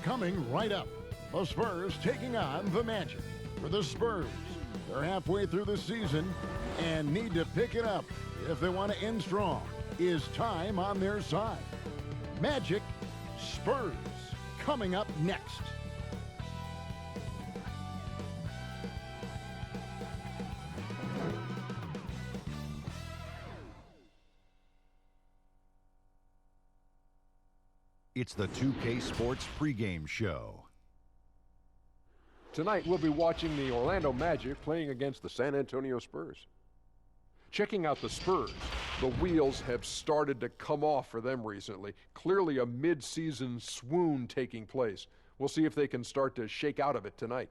Coming right up, the Spurs taking on the Magic. For the Spurs, they're halfway through the season and need to pick it up if they want to end strong. Is time on their side? Magic, Spurs, coming up next. It's the 2K Sports pregame show. Tonight, we'll be watching the Orlando Magic playing against the San Antonio Spurs. Checking out the Spurs, the wheels have started to come off for them recently. Clearly a mid-season swoon taking place. We'll see if they can start to shake out of it tonight.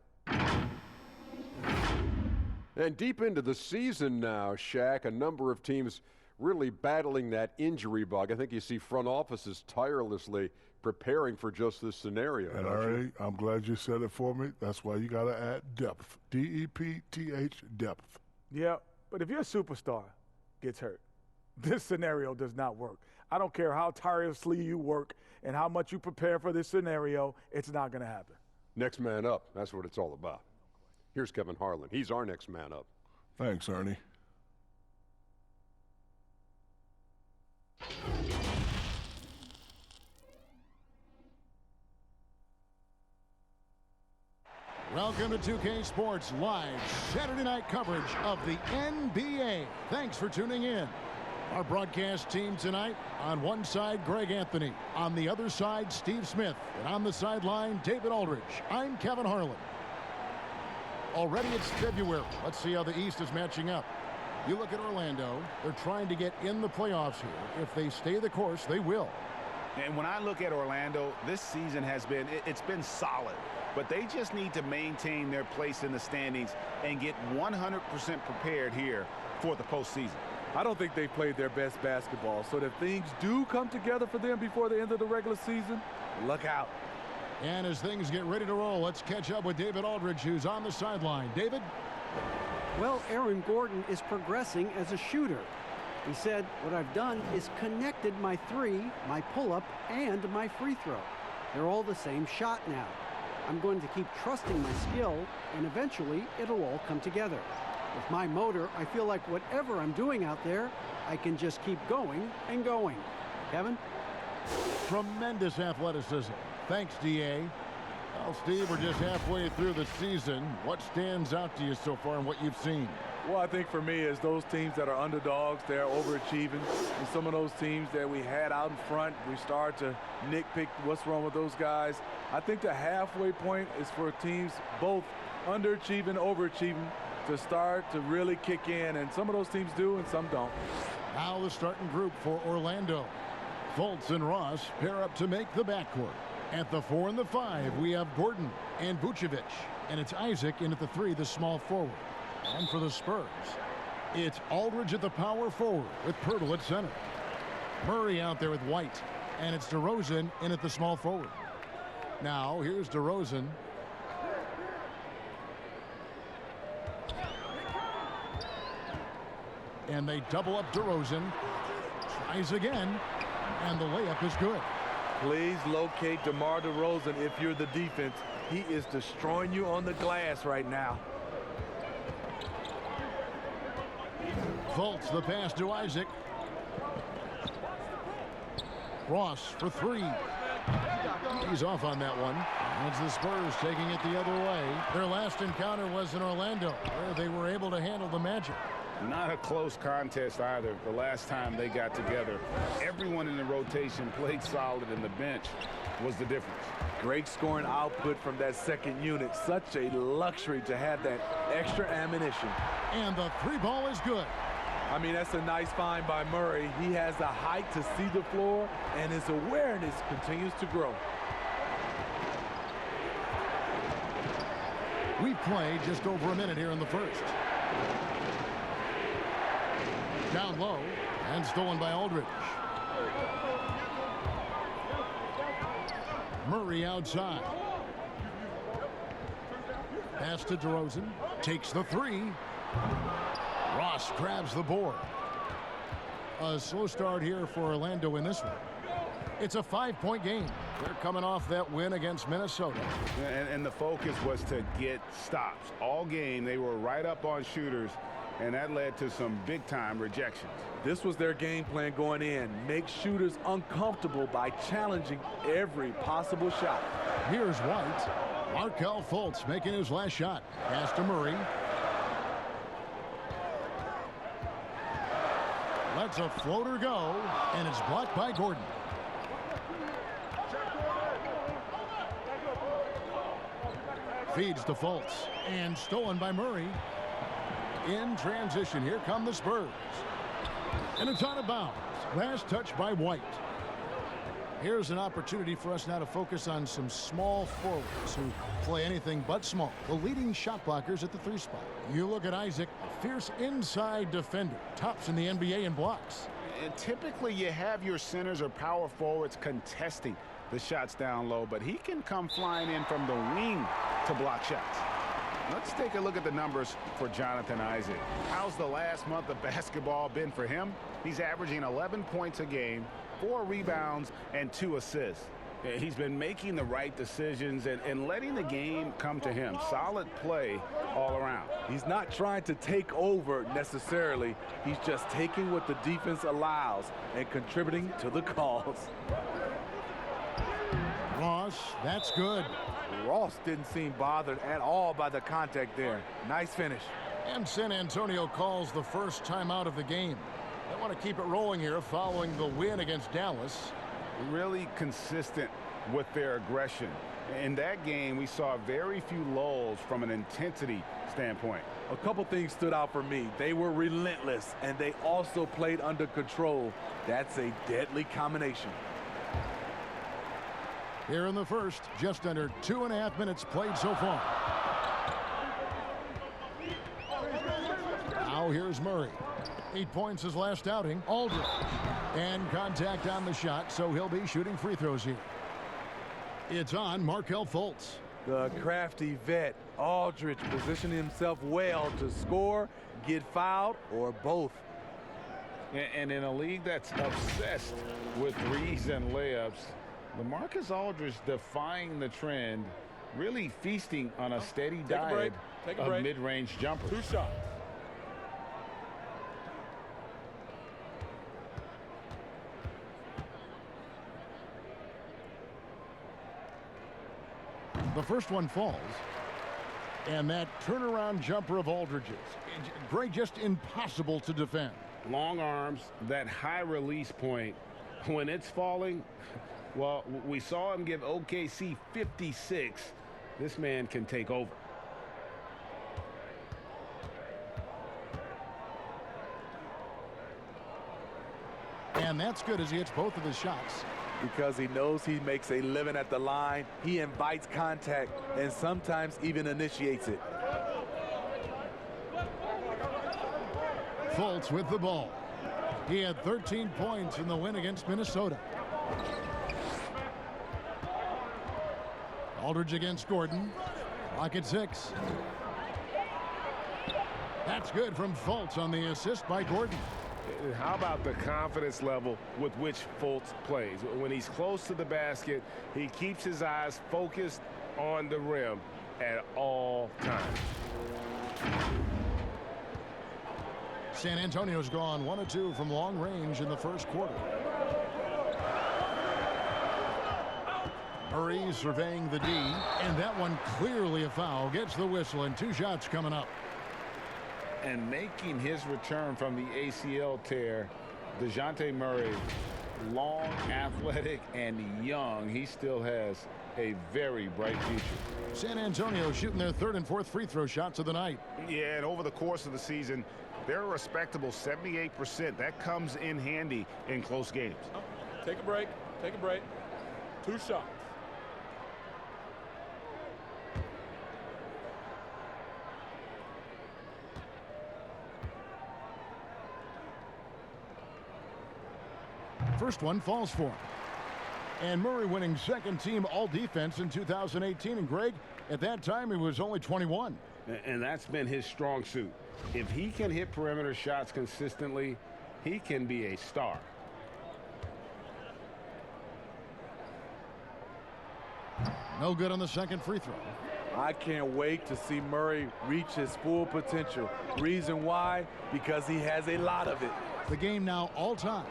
And deep into the season now, Shaq, a number of teams really battling that injury bug. I think you see front offices tirelessly preparing for just this scenario. And Ernie, I'm glad you said it for me. That's why you got to add depth. D-E-P-T-H, depth. Yeah, but if your superstar gets hurt, this scenario does not work. I don't care how tirelessly you work and how much you prepare for this scenario, it's not going to happen. Next man up, that's what it's all about. Here's Kevin Harlan. He's our next man up. Thanks, Ernie. Welcome to 2K Sports live Saturday night coverage of the NBA. Thanks for tuning in. Our broadcast team tonight, on one side, Greg Anthony. On the other side, Steve Smith. And on the sideline, David Aldridge. I'm Kevin Harlan. Already it's February. Let's see how the East is matching up. You look at Orlando, they're trying to get in the playoffs here. If they stay the course, they will. And when I look at Orlando, this season has been, it's been solid. But they just need to maintain their place in the standings and get 100% prepared here for the postseason. I don't think they've played their best basketball, so if things do come together for them before the end of the regular season, look out. And as things get ready to roll, let's catch up with David Aldridge, who's on the sideline. David? Well, Aaron Gordon is progressing as a shooter. He said, what I've done is connected my three, my pull-up, and my free throw. They're all the same shot now. I'm going to keep trusting my skill, and eventually it'll all come together. With my motor, I feel like whatever I'm doing out there, I can just keep going and going. Kevin? Tremendous athleticism. Thanks, D.A. Well, Steve, we're just halfway through the season. What stands out to you so far in what you've seen? Well, I think for me is those teams that are underdogs, they're overachieving. And some of those teams that we had out in front, we start to nitpick what's wrong with those guys. I think the halfway point is for teams both underachieving, overachieving to start to really kick in. And some of those teams do and some don't. Now the starting group for Orlando. Fultz and Ross pair up to make the backcourt. At the 4 and the 5, we have Gordon and Vucevic. And it's Isaac in at the 3, the small forward. And for the Spurs, it's Aldridge at the power forward with Pirtle at center. Murray out there with White. And it's DeRozan in at the small forward. Now, here's DeRozan. And they double up DeRozan. Tries again. And the layup is good. Please locate DeMar DeRozan if you're the defense. He is destroying you on the glass right now. Fultz, the pass to Isaac. Ross for 3. He's off on that one. It's the Spurs taking it the other way. Their last encounter was in Orlando, where they were able to handle the Magic. Not a close contest either. The last time they got together, everyone in the rotation played solid, and the bench was the difference. Great scoring output from that second unit. Such a luxury to have that extra ammunition. And the 3 ball is good. I mean, that's a nice find by Murray. He has the height to see the floor, and his awareness continues to grow. We've played just over a minute here in the first. Down low, and stolen by Aldridge. Murray outside. Pass to DeRozan. Takes the 3. Ross grabs the board. A slow start here for Orlando in this one. It's a 5-point game. They're coming off that win against Minnesota. And the focus was to get stops. All game, they were right up on shooters, and that led to some big-time rejections. This was their game plan going in. Make shooters uncomfortable by challenging every possible shot. Here's White. Markelle Fultz making his last shot. Pass to Murray. Lets a floater go, and it's blocked by Gordon. Feeds to Fultz, and stolen by Murray. In transition, here come the Spurs. And it's out of bounds. Last touch by White. Here's an opportunity for us now to focus on some small forwards who play anything but small. The leading shot blockers at the 3 spot. You look at Isaac, a fierce inside defender. Tops in the NBA in blocks. And typically you have your centers or power forwards contesting the shots down low, but he can come flying in from the wing to block shots. Let's take a look at the numbers for Jonathan Isaac. How's the last month of basketball been for him? He's averaging 11 points a game, 4 rebounds, and 2 assists. He's been making the right decisions and letting the game come to him. Solid play all around. He's not trying to take over necessarily. He's just taking what the defense allows and contributing to the cause. Ross, that's good. Ross didn't seem bothered at all by the contact there. Nice finish. And San Antonio calls the first timeout of the game. They want to keep it rolling here following the win against Dallas. Really consistent with their aggression. In that game, we saw very few lulls from an intensity standpoint. A couple things stood out for me. They were relentless, and they also played under control. That's a deadly combination. Here in the first, just under 2.5 minutes played so far. Now here's Murray. 8 points his last outing. Aldridge. And contact on the shot, so he'll be shooting free throws here. It's on Markelle Fultz. The crafty vet, Aldridge, positioning himself well to score, get fouled, or both. And in a league that's obsessed with threes and layups, LaMarcus Aldridge defying the trend, really feasting on a steady diet of mid-range jumpers. 2 shots. The first one falls. And that turnaround jumper of Aldridge's. Greg, just impossible to defend. Long arms, that high release point. When it's falling, well, we saw him give OKC 56. This man can take over. And that's good as he hits both of his shots. Because he knows he makes a living at the line. He invites contact and sometimes even initiates it. Fultz with the ball. He had 13 points in the win against Minnesota. Aldridge against Gordon. Clock at 6. That's good from Fultz on the assist by Gordon. How about the confidence level with which Fultz plays? When he's close to the basket, he keeps his eyes focused on the rim at all times. San Antonio's gone 1 of 2 from long range in the first quarter. Murray surveying the D, and that one clearly a foul. Gets the whistle, and 2 shots coming up. And making his return from the ACL tear, DeJounte Murray, long, athletic, and young. He still has a very bright future. San Antonio shooting their 3rd and 4th free throw shots of the night. Yeah, and over the course of the season, they're a respectable 78%. That comes in handy in close games. Take a break. Take a break. 2 shots. First one falls for him. And Murray winning 2nd team all defense in 2018. And Greg, at that time, he was only 21. And that's been his strong suit. If he can hit perimeter shots consistently, he can be a star. No good on the second free throw. I can't wait to see Murray reach his full potential. Reason why? Because he has a lot of it. The game now all time.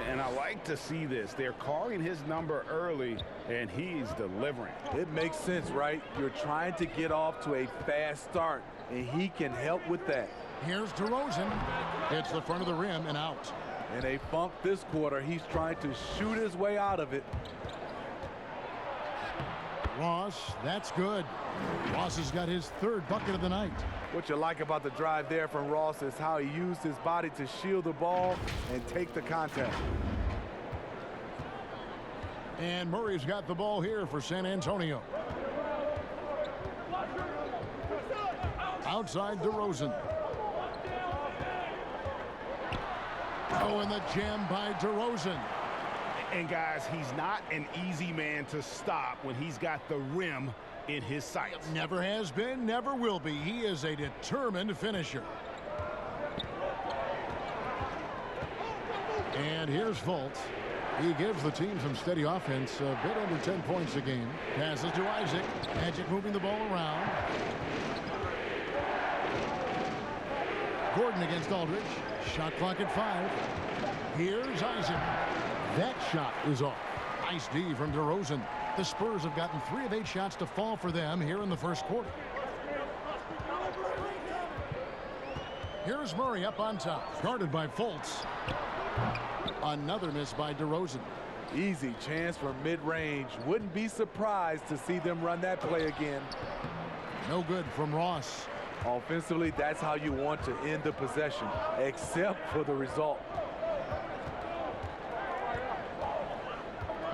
And I like to see this. They're calling his number early, and he's delivering. It makes sense, right? You're trying to get off to a fast start, and he can help with that. Here's DeRozan. Hits the front of the rim and out. In a funk this quarter, he's trying to shoot his way out of it. Ross, that's good. Ross has got his third bucket of the night. What you like about the drive there from Ross is how he used his body to shield the ball and take the contact. And Murray's got the ball here for San Antonio. Outside DeRozan. Oh, and the jam by DeRozan. And guys, he's not an easy man to stop when he's got the rim in his sights. Never has been, never will be. He is a determined finisher. And here's Fultz. He gives the team some steady offense, a bit under 10 points a game. Passes to Isaac. Magic moving the ball around. Gordon against Aldridge. Shot clock at 5. Here's Isaac. That shot is off. Nice D from DeRozan. The Spurs have gotten 3 of 8 shots to fall for them here in the first quarter. Here's Murray up on top. Guarded by Fultz. Another miss by DeRozan. Easy chance for mid-range. Wouldn't be surprised to see them run that play again. No good from Ross. Offensively, that's how you want to end the possession, except for the result.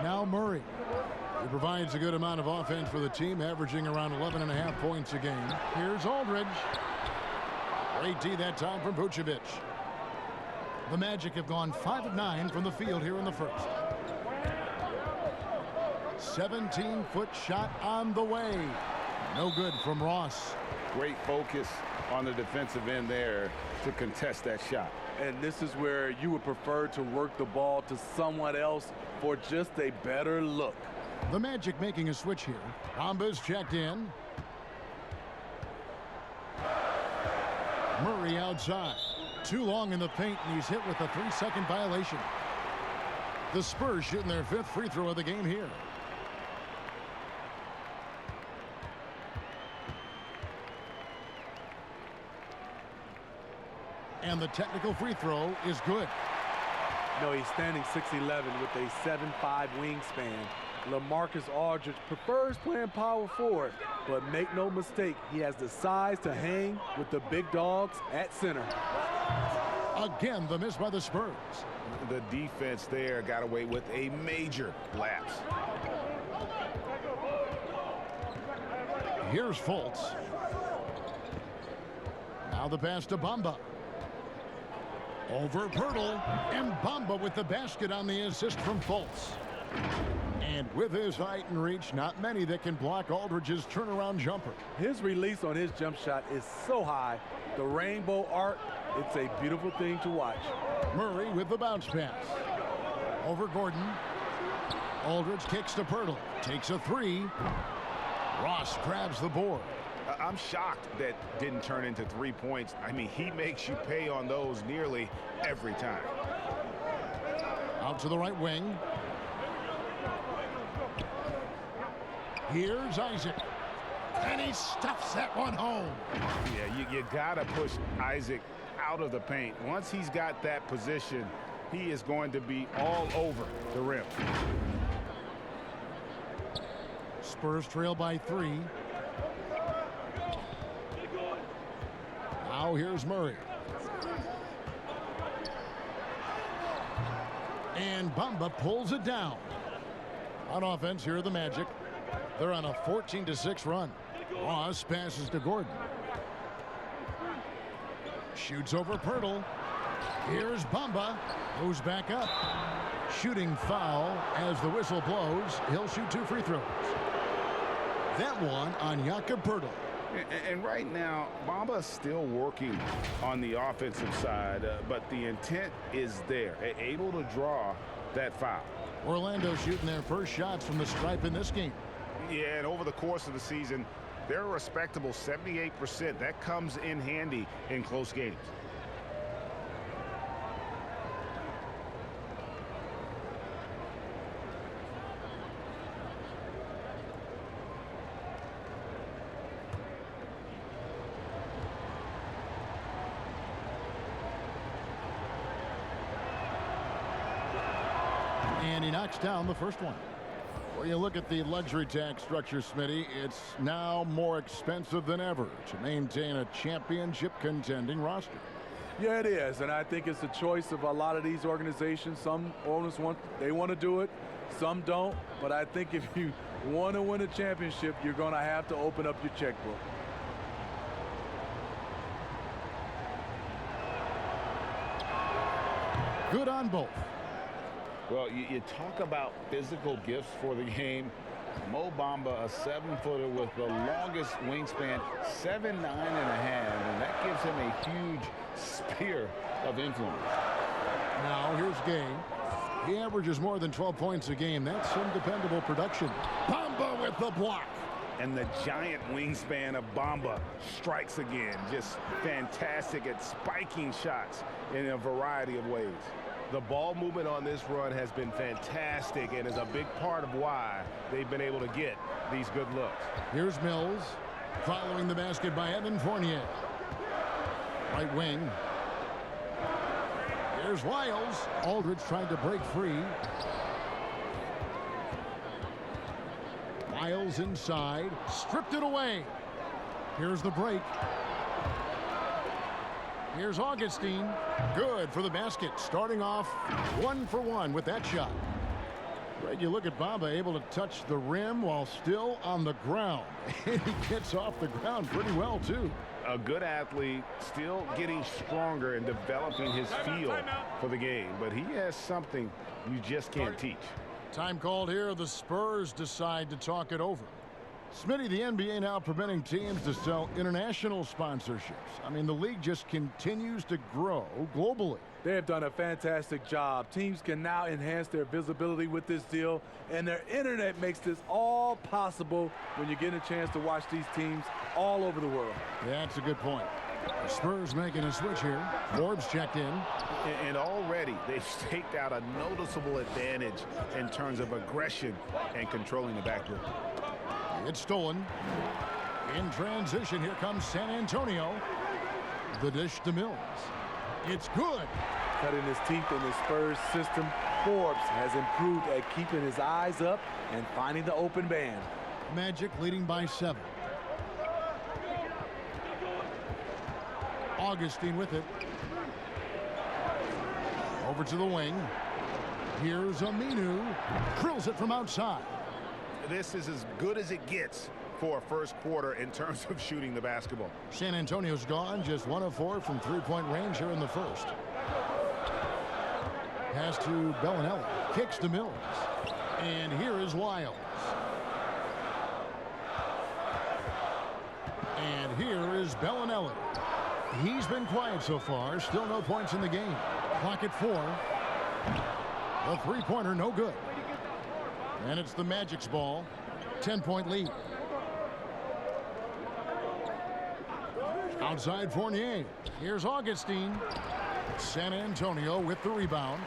Now Murray. He provides a good amount of offense for the team, averaging around 11.5 points a game. Here's Aldridge. Great D that time from Vucevic. The Magic have gone 5 of 9 from the field here in the first. 17-foot shot on the way. No good from Ross. Great focus on the defensive end there to contest that shot. And this is where you would prefer to work the ball to someone else for just a better look. The Magic making a switch here. Bamba's checked in. Murray outside. Too long in the paint, and he's hit with a 3-second violation. The Spurs shooting their 5th free throw of the game here. And the technical free throw is good. No, he's standing 6'11" with a 7'5" wingspan. LaMarcus Aldridge prefers playing power forward, but make no mistake, he has the size to hang with the big dogs at center. Again, the miss by the Spurs. The defense there got away with a major lapse. Here's Fultz. Now the pass to Bamba. Over Pirtle, and Bamba with the basket on the assist from Fultz. And with his height and reach, not many that can block Aldridge's turnaround jumper. His release on his jump shot is so high. The rainbow arc, it's a beautiful thing to watch. Murray with the bounce pass. Over Gordon. Aldridge kicks to Pirtle. Takes a 3. Ross grabs the board. I'm shocked that didn't turn into 3 points. I mean, he makes you pay on those nearly every time. Out to the right wing. Here's Isaac. And he stuffs that one home. Yeah, you got to push Isaac out of the paint. Once he's got that position, he is going to be all over the rim. Spurs trail by 3. Now here's Murray. And Bamba pulls it down. On offense, here are the Magic. They're on a 14-6 run. Ross passes to Gordon. Shoots over Pirtle. Here's Bamba. Goes back up. Shooting foul as the whistle blows. He'll shoot 2 free throws. That one on Jakob Pirtle. And right now, Bamba's still working on the offensive side, but the intent is there, able to draw that foul. Orlando shooting their first shots from the stripe in this game. Yeah, and over the course of the season, they're a respectable 78%. That comes in handy in close games. And he knocks down the first one. When you look at the luxury tax structure, Smitty, it's now more expensive than ever to maintain a championship contending roster. Yeah, it is, and I think it's the choice of a lot of these organizations. Some owners want to do it, some don't. But I think if you want to win a championship, you're going to have to open up your checkbook. Good on both. Well, you talk about physical gifts for the game. Mo Bamba, a 7-footer with the longest wingspan, 7'9.5", and that gives him a huge sphere of influence. Now here's Gay. He averages more than 12 points a game. That's some dependable production. Bamba with the block. And the giant wingspan of Bamba strikes again. Just fantastic at spiking shots in a variety of ways. The ball movement on this run has been fantastic and is a big part of why they've been able to get these good looks. Here's Mills following the basket by Evan Fournier. Right wing. Here's Wiles. Aldridge trying to break free. Wiles inside. Stripped it away. Here's the break. Here's Augustine. Good for the basket. Starting off 1 for 1 with that shot. Right, you look at Bamba able to touch the rim while still on the ground. And he gets off the ground pretty well, too. A good athlete, still getting stronger and developing his feel for the game. But he has something you just can't teach. Time called here. The Spurs decide to talk it over. Smitty, the NBA now permitting teams to sell international sponsorships. I mean, the league just continues to grow globally. They have done a fantastic job. Teams can now enhance their visibility with this deal, and their internet makes this all possible when you get a chance to watch these teams all over the world. That's a good point. The Spurs making a switch here. Forbes checked in. And already they've staked out a noticeable advantage in terms of aggression and controlling the backcourt. It's stolen. In transition, here comes San Antonio. The dish to Mills. It's good. Cutting his teeth in the Spurs system, Forbes has improved at keeping his eyes up and finding the open man. Magic leading by 7. Augustine with it. Over to the wing. Here's Aminu. Drills it from outside. This is as good as it gets for a first quarter in terms of shooting the basketball. San Antonio's gone, just 1 of 4 from three-point range here in the first. Pass to Bellinelli, kicks to Mills, and here is Wiles. And here is Bellinelli. He's been quiet so far, still no points in the game. Clock at 4. The three-pointer no good. And it's the Magic's ball. 10-point lead. Outside Fournier. Here's Augustine. San Antonio with the rebound.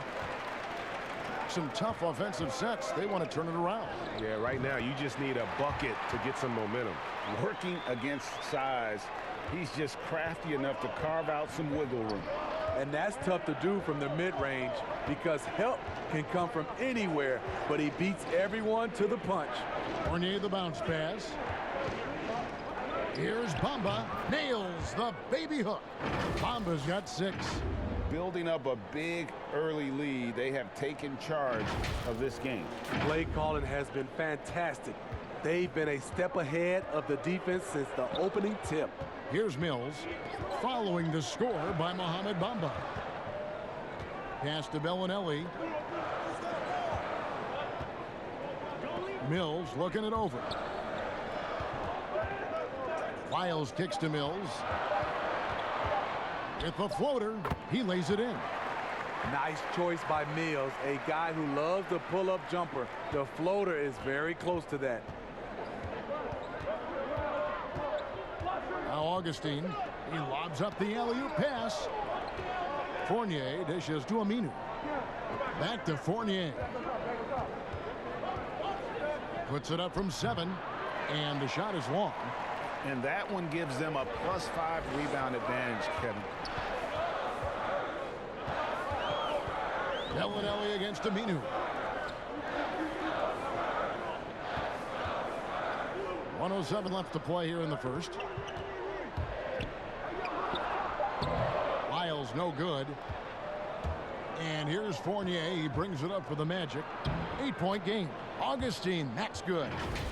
Some tough offensive sets. They want to turn it around. Yeah, right now you just need a bucket to get some momentum. Working against size, he's just crafty enough to carve out some wiggle room. And that's tough to do from the mid-range because help can come from anywhere, but he beats everyone to the punch. Fournier the bounce pass. Here's Bamba. Nails the baby hook. Bamba's got 6. Building up a big early lead, they have taken charge of this game. Play calling has been fantastic. They've been a step ahead of the defense since the opening tip. Here's Mills, following the score by Mohamed Bamba. Pass to Bellinelli. Mills looking it over. Wiles kicks to Mills. With the floater, he lays it in. Nice choice by Mills, a guy who loves the pull-up jumper. The floater is very close to that. Now Augustine. He lobs up the alley-oop pass. Fournier dishes to Aminu. Back to Fournier. Puts it up from 7. And the shot is long. And that one gives them a +5 rebound advantage, Kevin. Bellinelli against Aminu. .107 left to play here in the first. Lyles no good. And here's Fournier. He brings it up for the Magic. 8-point game. Augustine, that's good.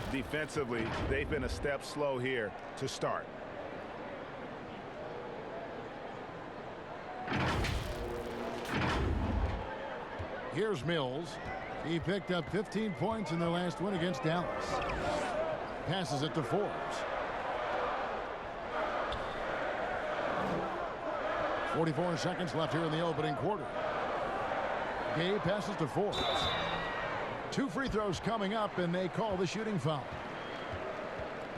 Defensively, they've been a step slow here to start. Here's Mills. He picked up 15 points in their last win against Dallas. Passes it to Forbes. 44 seconds left here in the opening quarter. Gay passes to Forbes. 2 free throws coming up, and they call the shooting foul.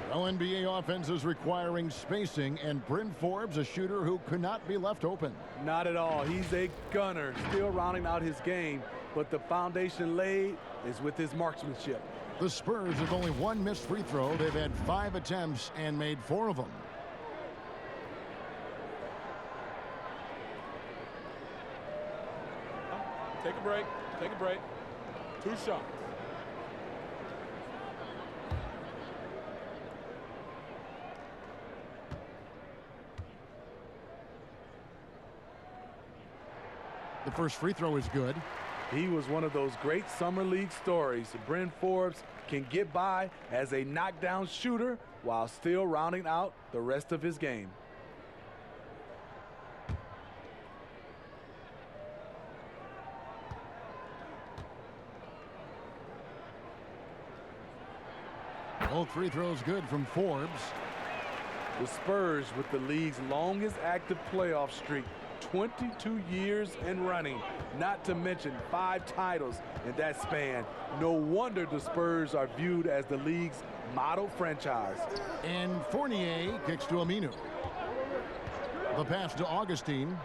No NBA offense is requiring spacing, and Bryn Forbes, a shooter who could not be left open. Not at all. He's a gunner, still rounding out his game, but the foundation laid is with his marksmanship. The Spurs have only 1 missed free throw. They've had 5 attempts and made 4 of them. Take a break. Take a break. 2 shots. The first free throw is good. He was one of those great summer league stories. Bryn Forbes can get by as a knockdown shooter while still rounding out the rest of his game. Both free throws good from Forbes. The Spurs with the league's longest active playoff streak, 22 years and running, not to mention 5 titles in that span. No wonder the Spurs are viewed as the league's model franchise. And Fournier kicks to Aminu. The pass to Augustine.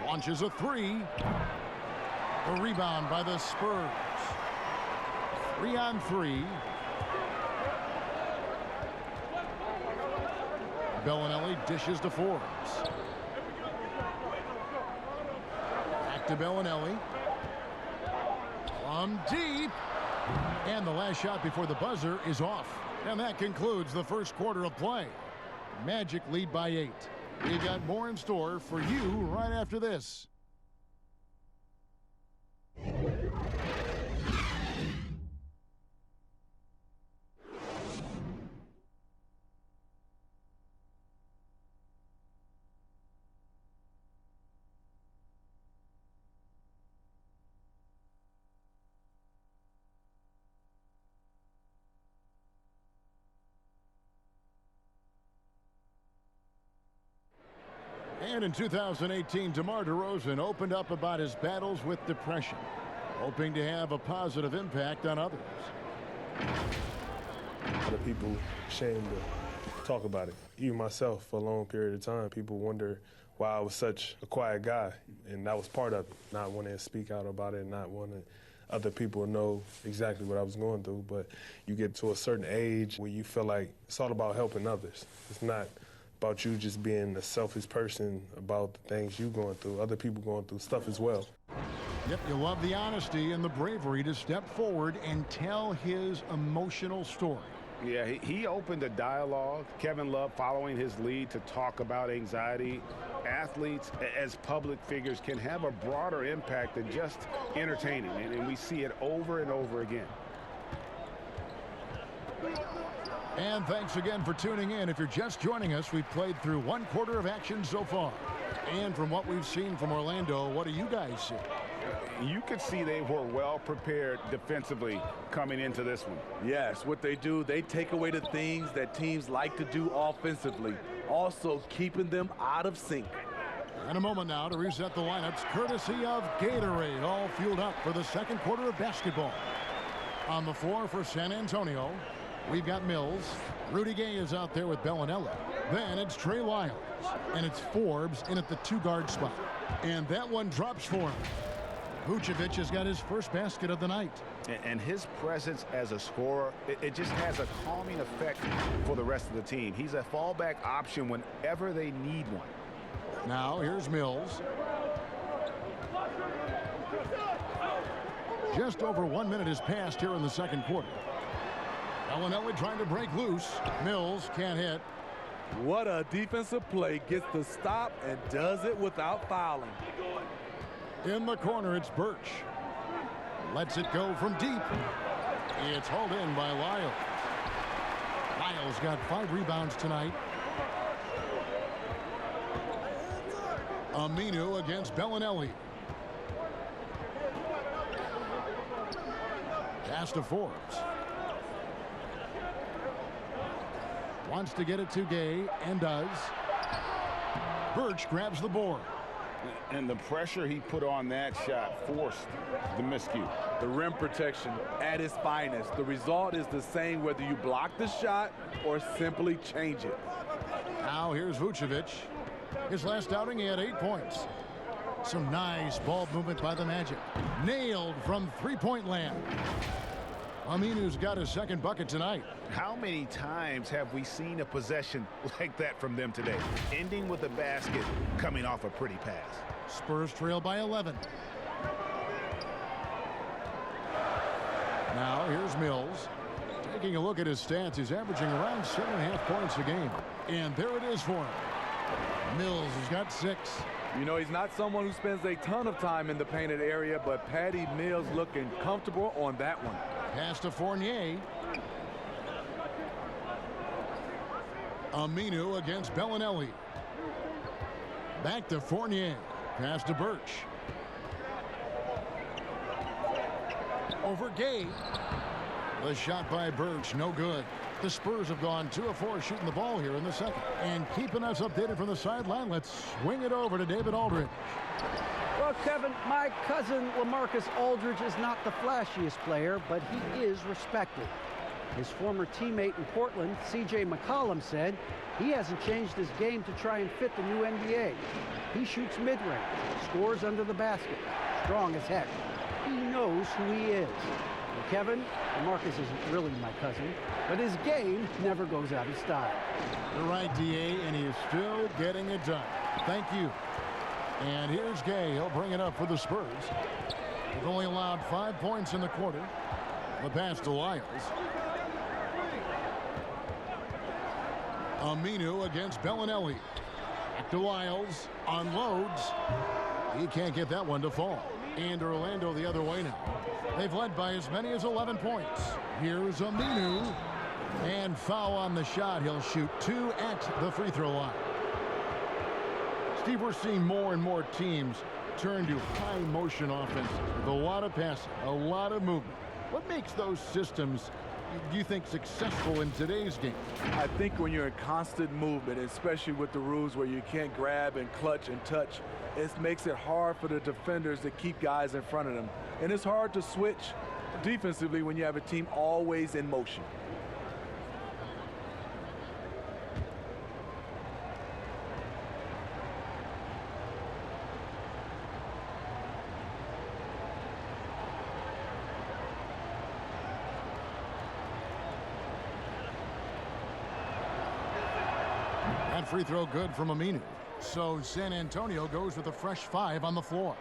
Launches a 3. The rebound by the Spurs. 3 on 3. Bellinelli dishes to Forbes. Back to Bellinelli. From deep. And the last shot before the buzzer is off. And that concludes the first quarter of play. Magic lead by 8. We've got more in store for you right after this. And in 2018, DeMar DeRozan opened up about his battles with depression, hoping to have a positive impact on others. A lot of people ashamed to talk about it. Even myself, for a long period of time, people wonder why I was such a quiet guy, and that was part of it, not wanting to speak out about it, not wanting other people to know exactly what I was going through. But you get to a certain age where you feel like it's all about helping others. It's not about you just being a selfish person about the things you're going through. Other people going through stuff as well. Yep, you love the honesty and the bravery to step forward and tell his emotional story. Yeah, he opened a dialogue. Kevin Love following his lead to talk about anxiety. Athletes, as public figures, can have a broader impact than just entertaining, and we see it over and over again. And thanks again for tuning in. If you're just joining us, we've played through 1 quarter of action so far. And from what we've seen from Orlando, what do you guys see? You could see they were well prepared defensively coming into this one. Yes, what they do, they take away the things that teams like to do offensively, also keeping them out of sync. And a moment now to reset the lineups, courtesy of Gatorade, all fueled up for the second quarter of basketball. On the floor for San Antonio, we've got Mills. Rudy Gay is out there with Bellinelli. Then it's Trey Lyles. And it's Forbes in at the 2-guard spot. And that one drops for him. Vucevic has got his first basket of the night. And his presence as a scorer, it just has a calming effect for the rest of the team. He's a fallback option whenever they need one. Now here's Mills. Just over 1 minute has passed here in the second quarter. Bellinelli trying to break loose. Mills can't hit. What a defensive play. Gets the stop and does it without fouling. In the corner, it's Birch. Lets it go from deep. It's hauled in by Lyles. Lyles got 5 rebounds tonight. Aminu against Bellinelli. Pass to Forbes. Wants to get it to Gay and does. Birch grabs the board. And the pressure he put on that shot forced the miscue. The rim protection at its finest. The result is the same whether you block the shot or simply change it. Now here's Vucevic. His last outing, he had 8 points. Some nice ball movement by the Magic. Nailed from three-point land. Aminu's got his second bucket tonight. How many times have we seen a possession like that from them today? Ending with a basket, coming off a pretty pass. Spurs trail by 11. Now here's Mills. Taking a look at his stats, he's averaging around 7.5 points a game. And there it is for him. Mills has got 6. You know, he's not someone who spends a ton of time in the painted area, but Patty Mills looking comfortable on that one. Pass to Fournier. Aminu against Bellinelli. Back to Fournier. Pass to Birch. Over Gay. The shot by Birch, no good. The Spurs have gone 2 of 4 shooting the ball here in the second. And keeping us updated from the sideline, let's swing it over to David Aldridge. Well, Kevin, my cousin LaMarcus Aldridge is not the flashiest player, but he is respected. His former teammate in Portland, C.J. McCollum, said he hasn't changed his game to try and fit the new NBA. He shoots mid-range, scores under the basket, strong as heck. He knows who he is. And Kevin, LaMarcus isn't really my cousin, but his game never goes out of style. You're right, D.A., and he is still getting it done. Thank you. And here's Gay. He'll bring it up for the Spurs. They've only allowed 5 points in the quarter. The pass to Lyles. Aminu against Bellinelli. Back to Lyles. Unloads. He can't get that one to fall. And Orlando the other way now. They've led by as many as 11 points. Here's Aminu. And foul on the shot. He'll shoot 2 at the free throw line. Steve, we're seeing more and more teams turn to high motion offenses with a lot of passing, a lot of movement. What makes those systems, do you think, successful in today's game? I think when you're in constant movement, especially with the rules where you can't grab and clutch and touch, it makes it hard for the defenders to keep guys in front of them. And it's hard to switch defensively when you have a team always in motion. That free throw good from Aminu. So San Antonio goes with a fresh 5 on the floor.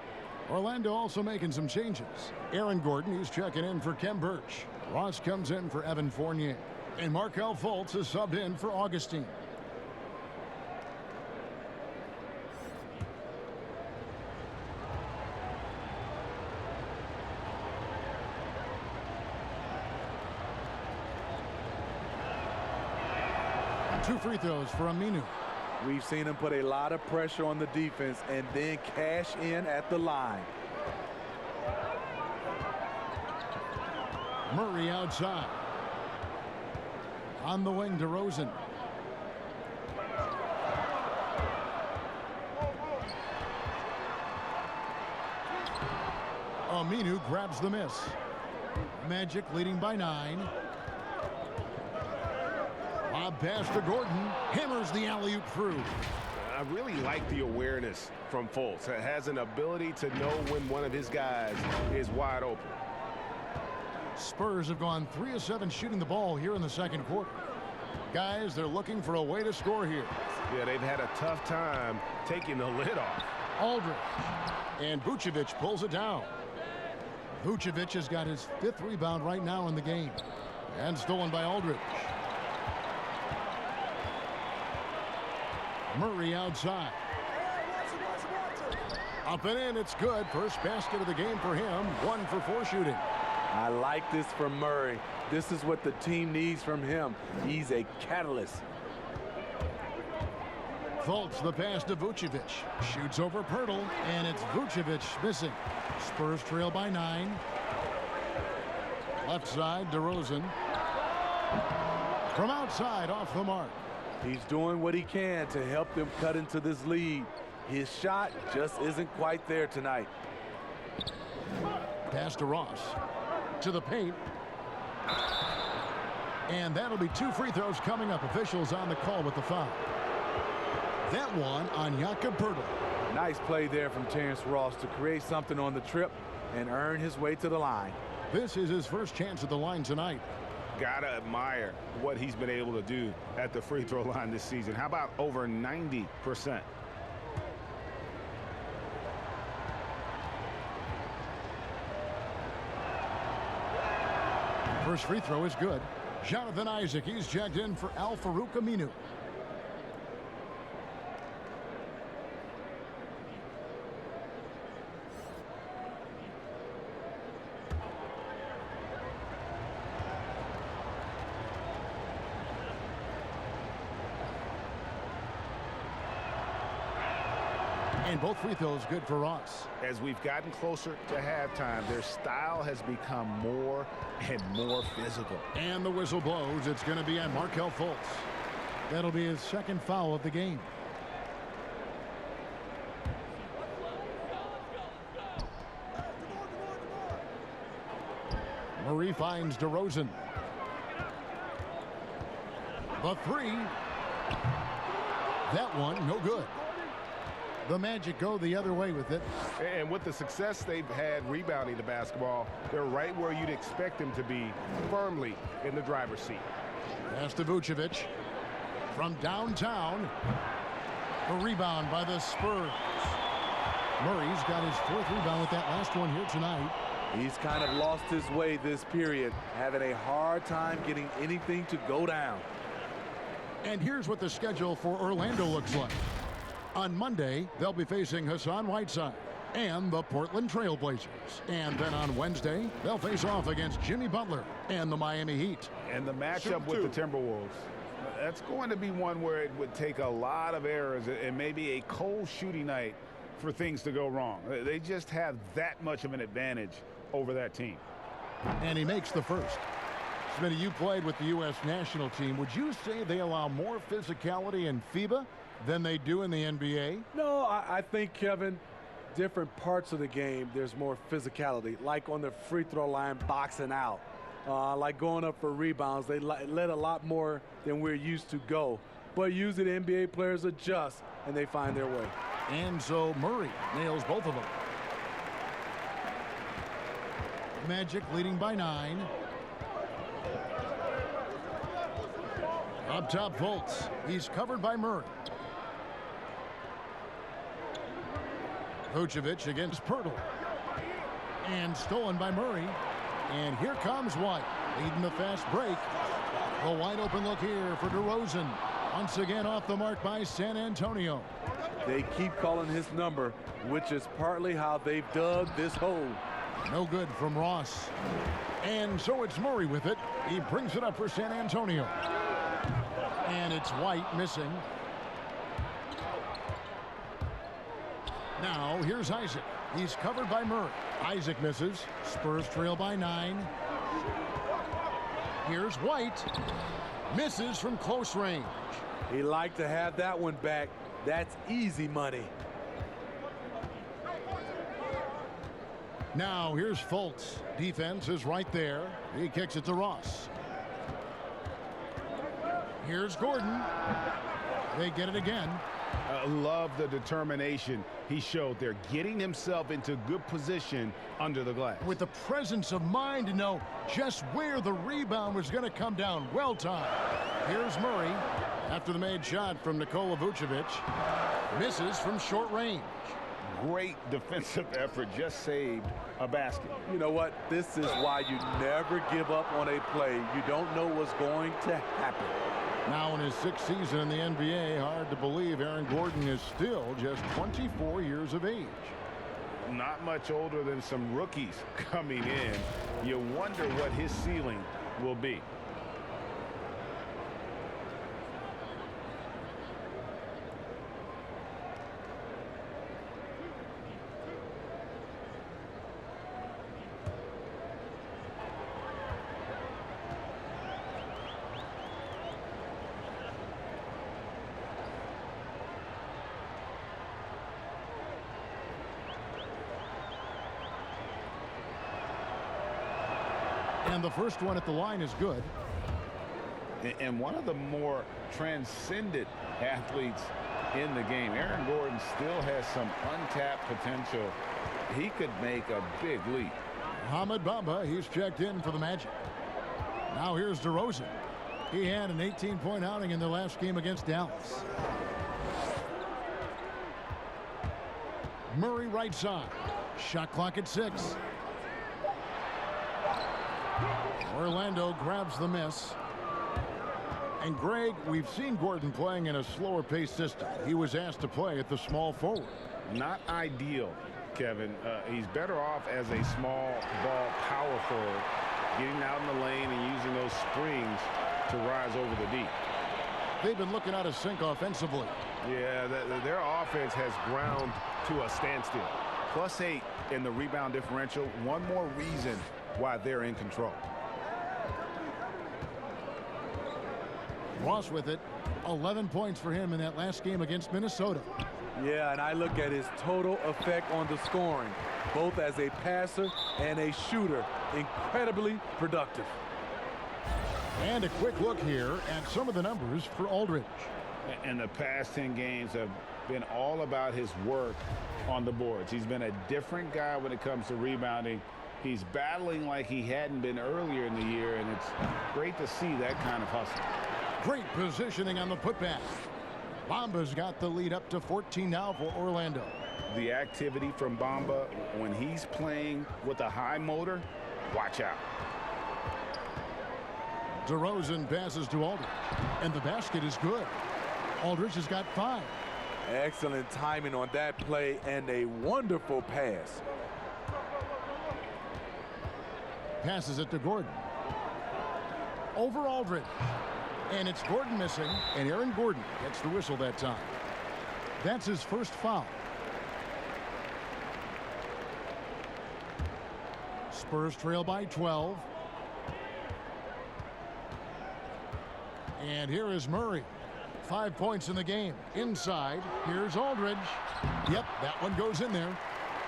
Orlando also making some changes. Aaron Gordon, he's checking in for Kem Birch. Ross comes in for Evan Fournier. And Markelle Fultz is subbed in for Augustine. Two free throws for Aminu. We've seen him put a lot of pressure on the defense and then cash in at the line. Murray outside. On the wing to Rosen. Aminu grabs the miss. Magic leading by 9. Lob pass to Gordon. Hammers the alley-oop through. I really like the awareness from Fultz. It has an ability to know when one of his guys is wide open. Spurs have gone 3 of 7 shooting the ball here in the second quarter. Guys, they're looking for a way to score here. Yeah, they've had a tough time taking the lid off. Aldridge. And Vucevic pulls it down. Vucevic has got his 5th rebound right now in the game. And stolen by Aldridge. Murray outside. Up and in, it's good. First basket of the game for him. 1 for 4 shooting. I like this from Murray. This is what the team needs from him. He's a catalyst. Fultz the pass to Vucevic. Shoots over Pirtle, and it's Vucevic missing. Spurs trail by 9. Left side, DeRozan. From outside, off the mark. He's doing what he can to help them cut into this lead. His shot just isn't quite there tonight. Pass to Ross. To the paint. And that'll be 2 free throws coming up. Officials on the call with the foul. That one on Jakob Pirtle. Nice play there from Terrence Ross to create something on the trip and earn his way to the line. This is his first chance at the line tonight. Gotta admire what he's been able to do at the free throw line this season. How about over 90%? First free throw is good. Jonathan Isaac, he's checked in for Al-Farouq Aminu. And both free throws good for Ross. As we've gotten closer to halftime, their style has become more and more physical. And the whistle blows. It's going to be on Markelle Fultz. That'll be his 2nd foul of the game. Murray finds DeRozan. The 3. That one, no good. The Magic go the other way with it. And with the success they've had rebounding the basketball, they're right where you'd expect them to be, firmly in the driver's seat. Pass to Vucevic. From downtown. A rebound by the Spurs. Murray's got his 4th rebound with that last one here tonight. He's kind of lost his way this period, having a hard time getting anything to go down. And here's what the schedule for Orlando looks like. On Monday, they'll be facing Hassan Whiteside and the Portland Trail Blazers. And then on Wednesday, they'll face off against Jimmy Butler and the Miami Heat. And the matchup with the Timberwolves, that's going to be one where it would take a lot of errors and maybe a cold shooting night for things to go wrong. They just have that much of an advantage over that team. And he makes the first. Smitty, you played with the U.S. national team. Would you say they allow more physicality in FIBA than they do in the NBA? No, I think, Kevin, different parts of the game, there's more physicality. Like on the free throw line, boxing out. Like going up for rebounds, they let a lot more than we're used to go. But usually the NBA players adjust, and they find their way. And so Murray nails both of them. Magic leading by 9. Up top, Fultz. He's covered by Murray. Vucevic against Pirtle. And stolen by Murray. And here comes White, leading the fast break. A wide open look here for DeRozan. Once again off the mark by San Antonio. They keep calling his number, which is partly how they've dug this hole. No good from Ross. And so it's Murray with it. He brings it up for San Antonio. And it's White missing. Now here's Isaac. He's covered by Murray. Isaac misses. Spurs trail by 9. Here's White. Misses from close range. He liked to have that one back. That's easy money. Now here's Fultz. Defense is right there. He kicks it to Ross. Here's Gordon. They get it again. Love the determination he showed there, getting himself into good position under the glass. With the presence of mind to know just where the rebound was going to come down. Well timed. Here's Murray after the made shot from Nikola Vucevic. Misses from short range. Great defensive effort, just saved a basket. You know what? This is why you never give up on a play. You don't know what's going to happen. Now in his 6th season in the NBA, hard to believe Aaron Gordon is still just 24 years of age. Not much older than some rookies coming in. You wonder what his ceiling will be. And the first one at the line is good. And one of the more transcendent athletes in the game. Aaron Gordon still has some untapped potential. He could make a big leap. Mohamed Bamba, he's checked in for the Magic. Now here's DeRozan. He had an 18-point outing in their last game against Dallas. Murray right side. Shot clock at 6. Orlando grabs the miss. And Greg, we've seen Gordon playing in a slower paced system. He was asked to play at the small forward. Not ideal, Kevin. He's better off as a small ball power forward, getting out in the lane and using those springs to rise over the deep. They've been looking out of sync offensively. Yeah, their offense has ground to a standstill. +8 in the rebound differential. One more reason why they're in control. Ross with it. 11 points for him in that last game against Minnesota. Yeah, and I look at his total effect on the scoring, both as a passer and a shooter. Incredibly productive. And a quick look here at some of the numbers for Aldridge. And the past 10 games have been all about his work on the boards. He's been a different guy when it comes to rebounding. He's battling like he hadn't been earlier in the year, and it's great to see that kind of hustle. Great positioning on the putback. Bamba's got the lead up to 14 now for Orlando. The activity from Bamba when he's playing with a high motor, watch out. DeRozan passes to Aldridge, and the basket is good. Aldridge has got 5. Excellent timing on that play and a wonderful pass. Passes it to Gordon. Over Aldridge. And it's Gordon missing, and Aaron Gordon gets the whistle that time. That's his first foul. Spurs trail by 12. And here is Murray. 5 points in the game. Inside, here's Aldridge. Yep, that one goes in there.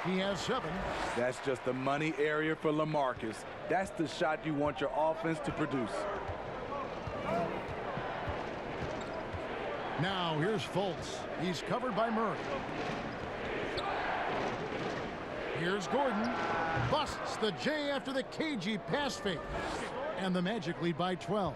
He has 7. That's just the money area for LaMarcus. That's the shot you want your offense to produce. Now here's Fultz. He's covered by Murray. Here's Gordon. Busts the J after the cagey pass fake. And the Magic lead by 12.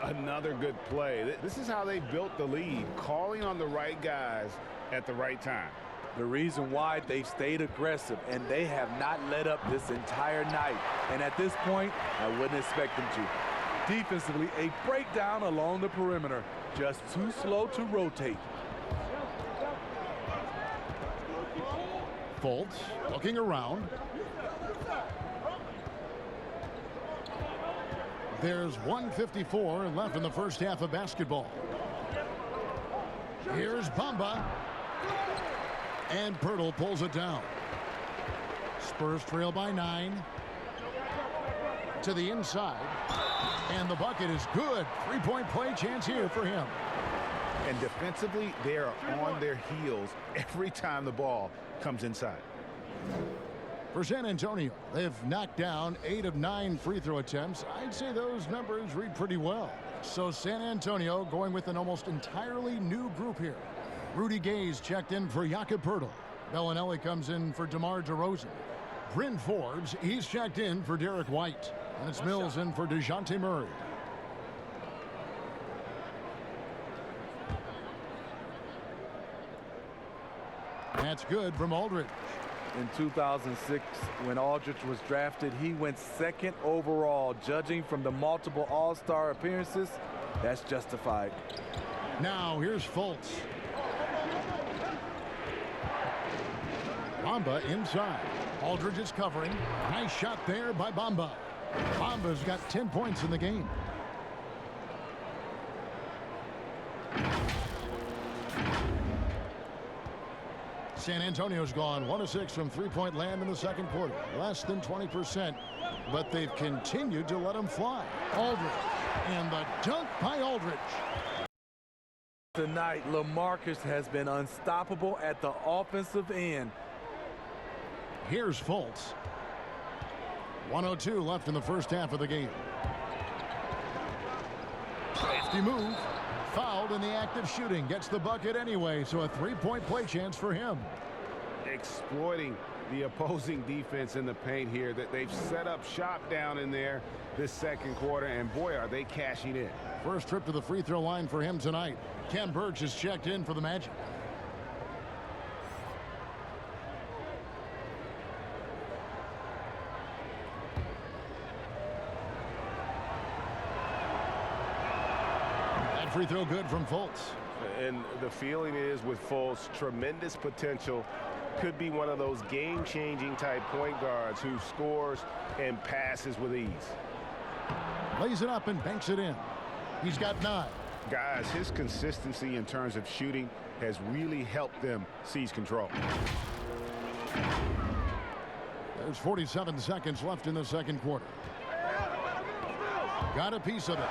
Another good play. This is how they built the lead, calling on the right guys at the right time. The reason why they've stayed aggressive, and they have not let up this entire night. And at this point, I wouldn't expect them to. Defensively, a breakdown along the perimeter. Just too slow to rotate. Fultz looking around. There's 1:54 left in the first half of basketball. Here's Bamba. And Pirtle pulls it down. Spurs trail by 9. To the inside. And the bucket is good. 3-point play chance here for him. And defensively, they are on their heels every time the ball comes inside. For San Antonio, they've knocked down 8 of 9 free throw attempts. I'd say those numbers read pretty well. So San Antonio going with an almost entirely new group here. Rudy Gay's checked in for Jakob Poeltl. Bellinelli comes in for DeMar DeRozan. Bryn Forbes, he's checked in for Derek White. And it's Mills in for DeJounte Murray. That's good from Aldridge. In 2006, when Aldridge was drafted, he went 2nd overall. Judging from the multiple All-Star appearances, that's justified. Now here's Fultz. Bamba inside. Aldridge is covering. Nice shot there by Bamba. Bamba's got 10 points in the game. San Antonio's gone 1 of 6 from three-point land in the second quarter. Less than 20%, but they've continued to let them fly. Aldridge, and the dunk by Aldridge. Tonight, LaMarcus has been unstoppable at the offensive end. Here's Fultz. 1:02 left in the first half of the game. Safety move. Fouled in the act of shooting. Gets the bucket anyway, so a three-point play chance for him. Exploiting the opposing defense in the paint here. That they've set up shop down in there this second quarter, and boy, are they cashing in. First trip to the free throw line for him tonight. Ken Birch is checked in for the Magic. Free throw good from Fultz. And the feeling is with Fultz, tremendous potential. Could be one of those game-changing type point guards who scores and passes with ease. Lays it up and banks it in. He's got 9. Guys, his consistency in terms of shooting has really helped them seize control. There's 47 seconds left in the second quarter. Got a piece of it.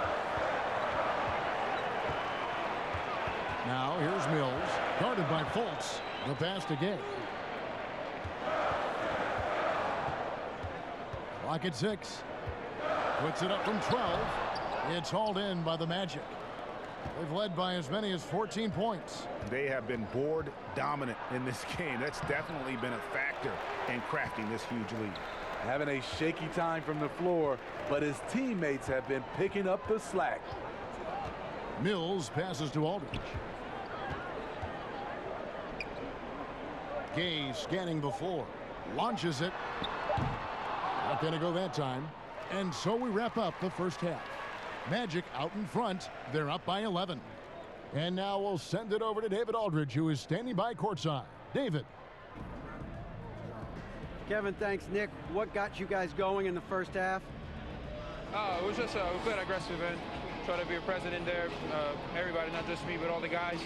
Now here's Mills, guarded by Fultz. The pass to Gay. Clock at 6. Puts it up from 12. It's hauled in by the Magic. They've led by as many as 14 points. They have been board dominant in this game. That's definitely been a factor in crafting this huge lead. Having a shaky time from the floor, but his teammates have been picking up the slack. Mills passes to Aldridge. Gay scanning the floor. Launches it. Not going to go that time. And so we wrap up the first half. Magic out in front. They're up by 11. And now we'll send it over to David Aldridge, who is standing by courtside. David. Kevin, thanks, Nick. What got you guys going in the first half? It was just we played aggressive and try to be a president there. Everybody, not just me, but all the guys.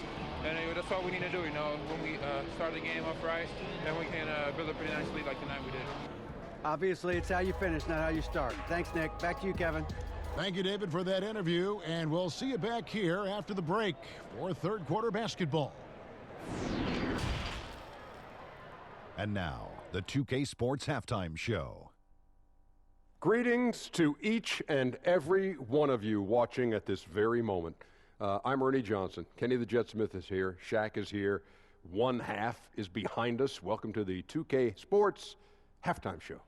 And that's all we need to do, you know. When we start the game off right, then we can build a pretty nice lead like tonight we did. Obviously, it's how you finish, not how you start. Thanks, Nick. Back to you, Kevin. Thank you, David, for that interview. And we'll see you back here after the break for third quarter basketball. And now, the 2K Sports Halftime Show. Greetings to each and every one of you watching at this very moment. I'm Ernie Johnson. Kenny the Jet Smith is here. Shaq is here. One half is behind us. Welcome to the 2K Sports Halftime Show.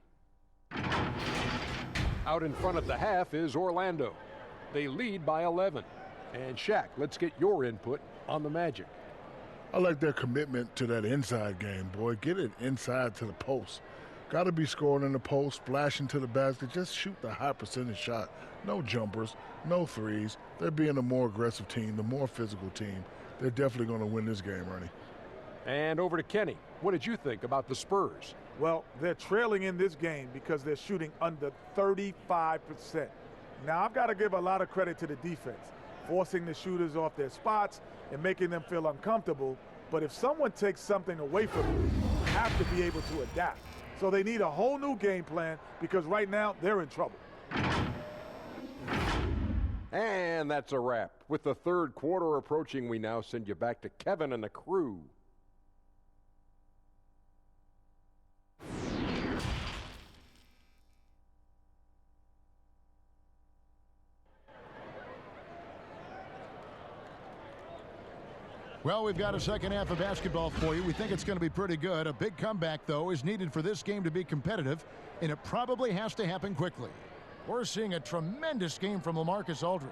Out in front of the half is Orlando. They lead by 11. And Shaq, let's get your input on the Magic. I like their commitment to that inside game, boy. Get it inside to the post. Got to be scoring in the post, splashing to the basket. Just shoot the high percentage shot. No jumpers, no threes. They're being a more aggressive team, the more physical team. They're definitely going to win this game, Ernie. And over to Kenny. What did you think about the Spurs? Well, they're trailing in this game because they're shooting under 35%. Now, I've got to give a lot of credit to the defense, forcing the shooters off their spots and making them feel uncomfortable. But if someone takes something away from you, you have to be able to adapt. So they need a whole new game plan because right now they're in trouble. And that's a wrap. With the third quarter approaching, we now send you back to Kevin and the crew. Well, we've got a second half of basketball for you. We think it's going to be pretty good. A big comeback, though, is needed for this game to be competitive, and it probably has to happen quickly. We're seeing a tremendous game from LaMarcus Aldridge.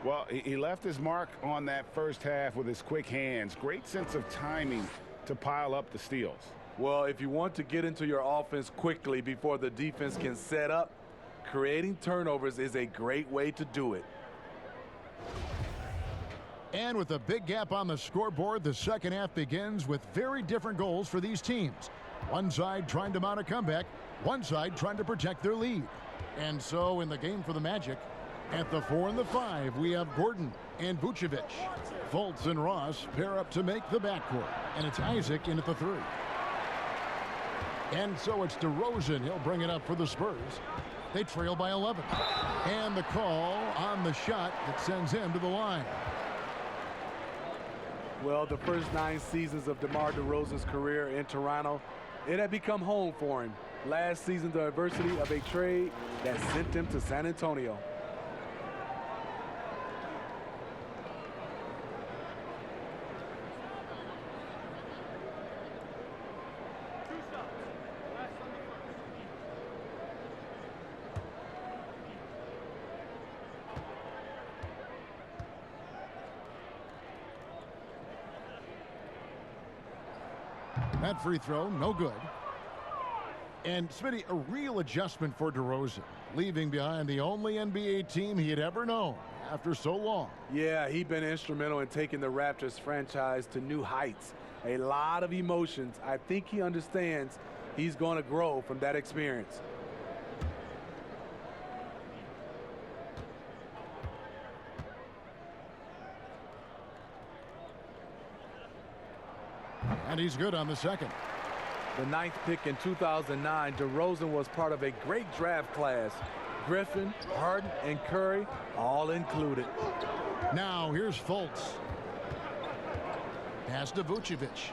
Well, he left his mark on that first half with his quick hands. Great sense of timing to pile up the steals. Well, if you want to get into your offense quickly before the defense can set up, creating turnovers is a great way to do it. And with a big gap on the scoreboard, the second half begins with very different goals for these teams. One side trying to mount a comeback, one side trying to protect their lead. And so in the game for the Magic, at the 4 and the 5, we have Gordon and Vucevic. Fultz and Ross pair up to make the backcourt. And it's Isaac in at the 3. And so it's DeRozan. He'll bring it up for the Spurs. They trail by 11. And the call on the shot that sends him to the line. Well, the first 9 seasons of DeMar DeRozan's career in Toronto, it had become home for him. Last season, the adversity of a trade that sent him to San Antonio. That free throw, no good. And, Smitty, a real adjustment for DeRozan, leaving behind the only NBA team he had ever known after so long. Yeah, he'd been instrumental in taking the Raptors franchise to new heights. A lot of emotions. I think he understands he's going to grow from that experience. And he's good on the second. The 9th pick in 2009, DeRozan was part of a great draft class. Griffin, Harden, and Curry all included. Now here's Fultz. Pass to Vucevic.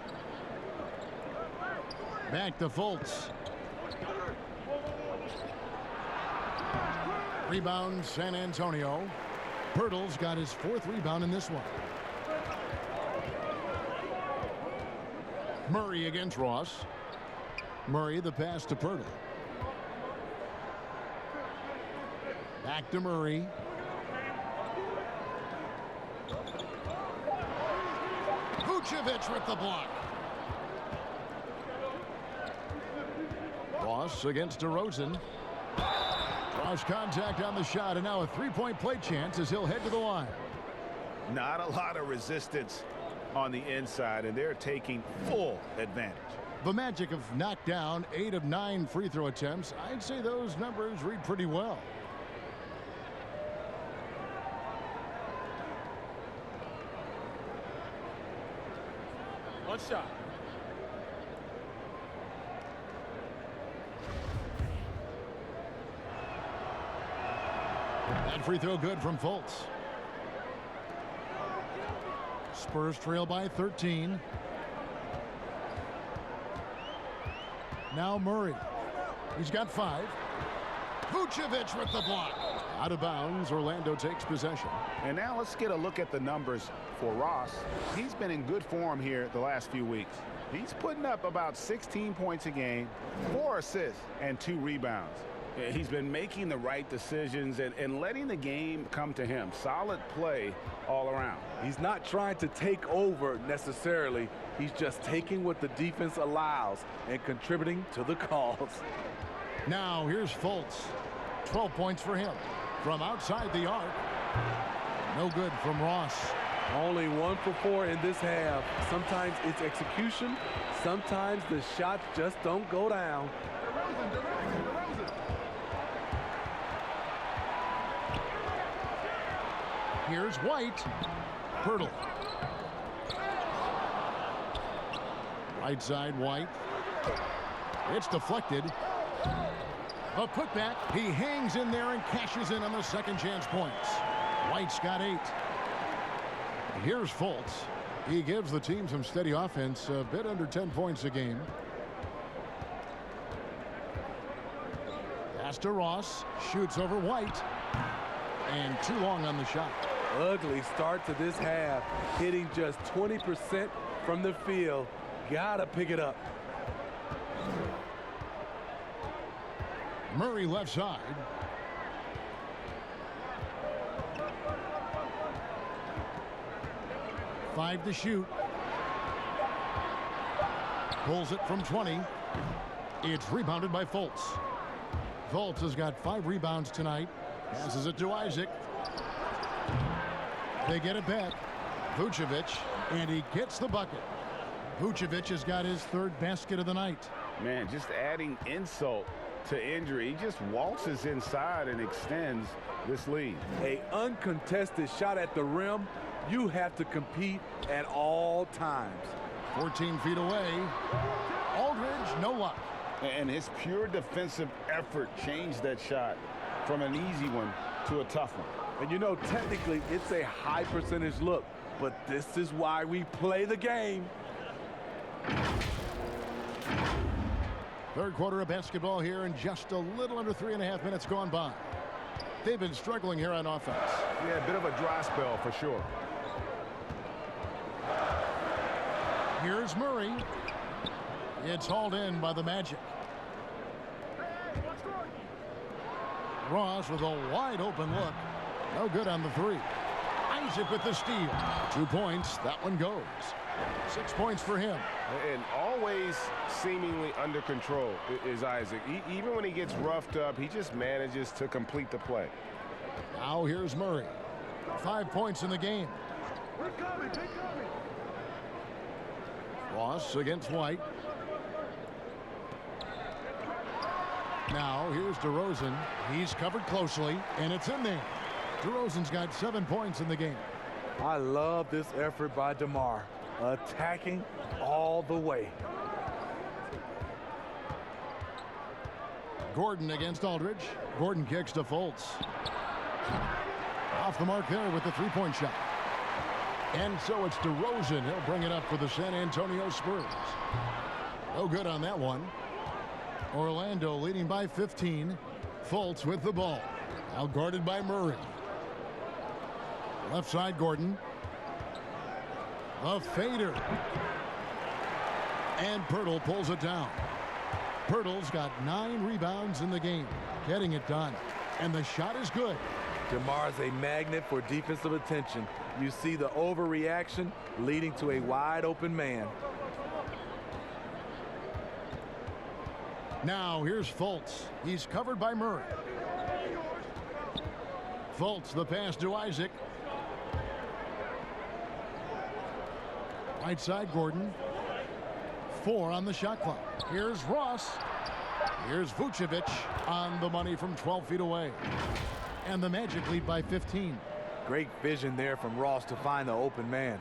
Back to Fultz. Rebound San Antonio. Pirtle's got his 4th rebound in this one. Murray against Ross. Murray, the pass to Pirtle. Back to Murray. Vucevic with the block. Ross against DeRozan. Ross contact on the shot, and now a three-point play chance as he'll head to the line. Not a lot of resistance on the inside, and they're taking full advantage. The Magic have knocked down 8 of 9 free throw attempts. I'd say those numbers read pretty well. One shot. That free throw good from Fultz. Spurs trail by 13. Now Murray. He's got 5. Vucevic with the block. Out of bounds. Orlando takes possession. And now let's get a look at the numbers for Ross. He's been in good form here the last few weeks. He's putting up about 16 points a game, 4 assists, and 2 rebounds. He's been making the right decisions and letting the game come to him. Solid play all around. He's not trying to take over necessarily. He's just taking what the defense allows and contributing to the cause. Now here's Fultz. 12 points for him. From outside the arc. No good from Ross. Only 1 for 4 in this half. Sometimes it's execution. Sometimes the shots just don't go down. Here's White. Pirtle. Right side, White. It's deflected. A putback. He hangs in there and cashes in on the second chance points. White's got 8. Here's Fultz. He gives the team some steady offense, a bit under 10 points a game. Pass to Ross. Shoots over White. And too long on the shot. Ugly start to this half, hitting just 20% from the field. Gotta pick it up. Murray left side. Five to shoot. Pulls it from 20. It's rebounded by Fultz. Fultz has got 5 rebounds tonight. Passes it to Isaac. They get it back. Vucevic, and he gets the bucket. Vucevic has got his 3rd basket of the night. Man, just adding insult to injury. He just waltzes inside and extends this lead. An uncontested shot at the rim. You have to compete at all times. 14 feet away. Aldridge, no luck. And his pure defensive effort changed that shot from an easy one to a tough one. And you know, technically, it's a high percentage look, but this is why we play the game. 3rd quarter of basketball here, and just a little under 3.5 minutes gone by. They've been struggling here on offense. Yeah, a bit of a dry spell for sure. Here's Murray. It's hauled in by the Magic. Ross with a wide open look. No good on the 3. Isaac with the steal. 2 points. That one goes. 6 points for him. And always seemingly under control is Isaac. Even when he gets roughed up, he just manages to complete the play. Now here's Murray. 5 points in the game. Ross against White. Now here's DeRozan. He's covered closely, and it's in there. DeRozan's got 7 points in the game. I love this effort by DeMar. Attacking all the way. Gordon against Aldridge. Gordon kicks to Fultz. Off the mark there with the 3-point shot. And so it's DeRozan. He'll bring it up for the San Antonio Spurs. No good on that one. Orlando leading by 15. Fultz with the ball. Now guarded by Murray. Left side, Gordon. A fader. And Pirtle pulls it down. Pirtle's got 9 rebounds in the game. Getting it done. And the shot is good. DeMar's a magnet for defensive attention. You see the overreaction leading to a wide open man. Now here's Fultz. He's covered by Murray. Fultz, the pass to Isaac. Right side, Gordon. 4 on the shot clock. Here's Ross. Here's Vucevic on the money from 12 feet away. And the Magic lead by 15. Great vision there from Ross to find the open man.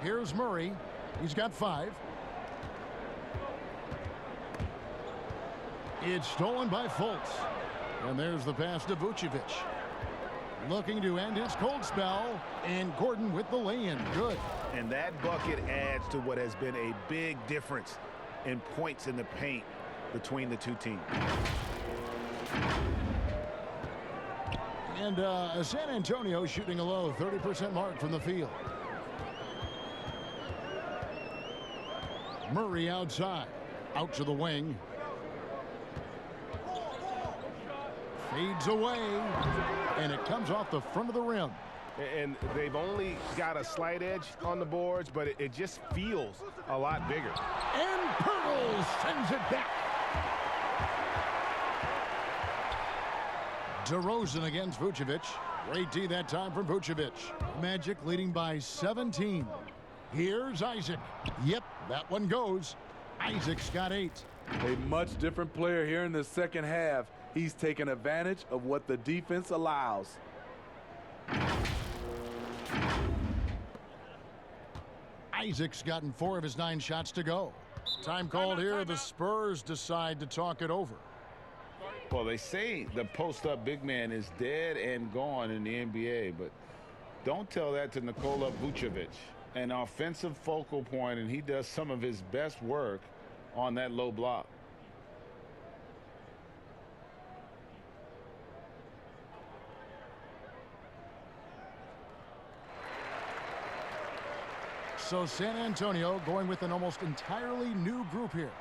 Here's Murray. He's got 5. It's stolen by Fultz. And there's the pass to Vucevic. Looking to end his cold spell. And Gordon with the lay-in. Good. And that bucket adds to what has been a big difference in points in the paint between the two teams. And San Antonio shooting a low 30% mark from the field. Murray outside. Out to the wing. Fades away. And it comes off the front of the rim. And they've only got a slight edge on the boards, but it just feels a lot bigger. And Pirtle sends it back. DeRozan against Vucevic. Great D that time from Vucevic. Magic leading by 17. Here's Isaac. Yep, that one goes. Isaac's got 8. A much different player here in the second half. He's taken advantage of what the defense allows. Isaac's gotten 4 of his 9 shots to go. Time called here. The Spurs decide to talk it over. Well, they say the post-up big man is dead and gone in the NBA, but don't tell that to Nikola Vucevic. An offensive focal point, and he does some of his best work on that low block. So San Antonio going with an almost entirely new group here.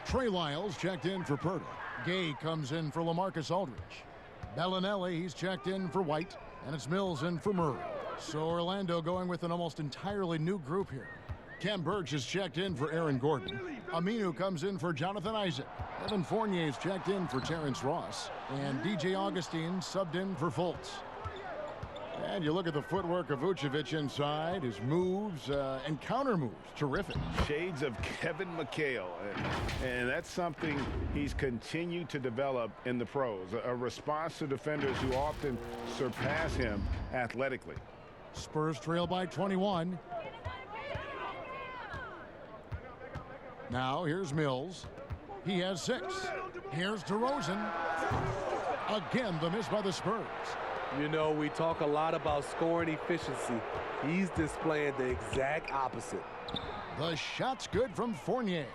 Trey Lyles checked in for Purdy. Gay comes in for LaMarcus Aldridge. Bellinelli, he's checked in for White. And it's Mills in for Murray. So Orlando going with an almost entirely new group here. Kem Birch is checked in for Aaron Gordon. Aminu comes in for Jonathan Isaac. Evan Fournier is checked in for Terrence Ross. And DJ Augustine subbed in for Fultz. And you look at the footwork of Vucevic inside, his moves and counter moves, terrific. Shades of Kevin McHale, and that's something he's continued to develop in the pros, a response to defenders who often surpass him athletically. Spurs trail by 21. Now here's Mills. He has 6. Here's DeRozan. Again, the miss by the Spurs. You know, we talk a lot about scoring efficiency. He's displaying the exact opposite. The shot's good from Fournier.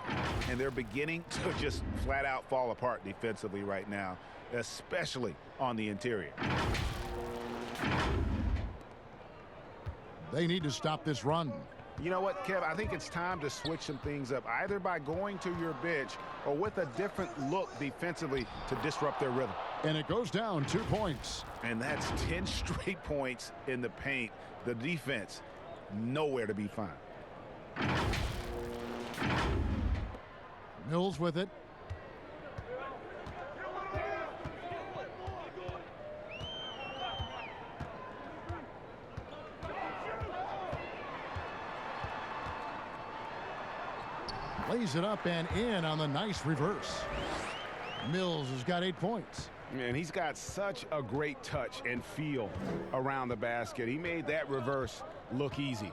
And they're beginning to just flat out fall apart defensively right now, especially on the interior. They need to stop this run. You know what, Kev? I think it's time to switch some things up, either by going to your bench or with a different look defensively to disrupt their rhythm. And it goes down 2 points. And that's 10 straight points in the paint. The defense, nowhere to be found. Mills with it. Lays it up and in on the nice reverse. Mills has got 8 points. And he's got such a great touch and feel around the basket. He made that reverse look easy.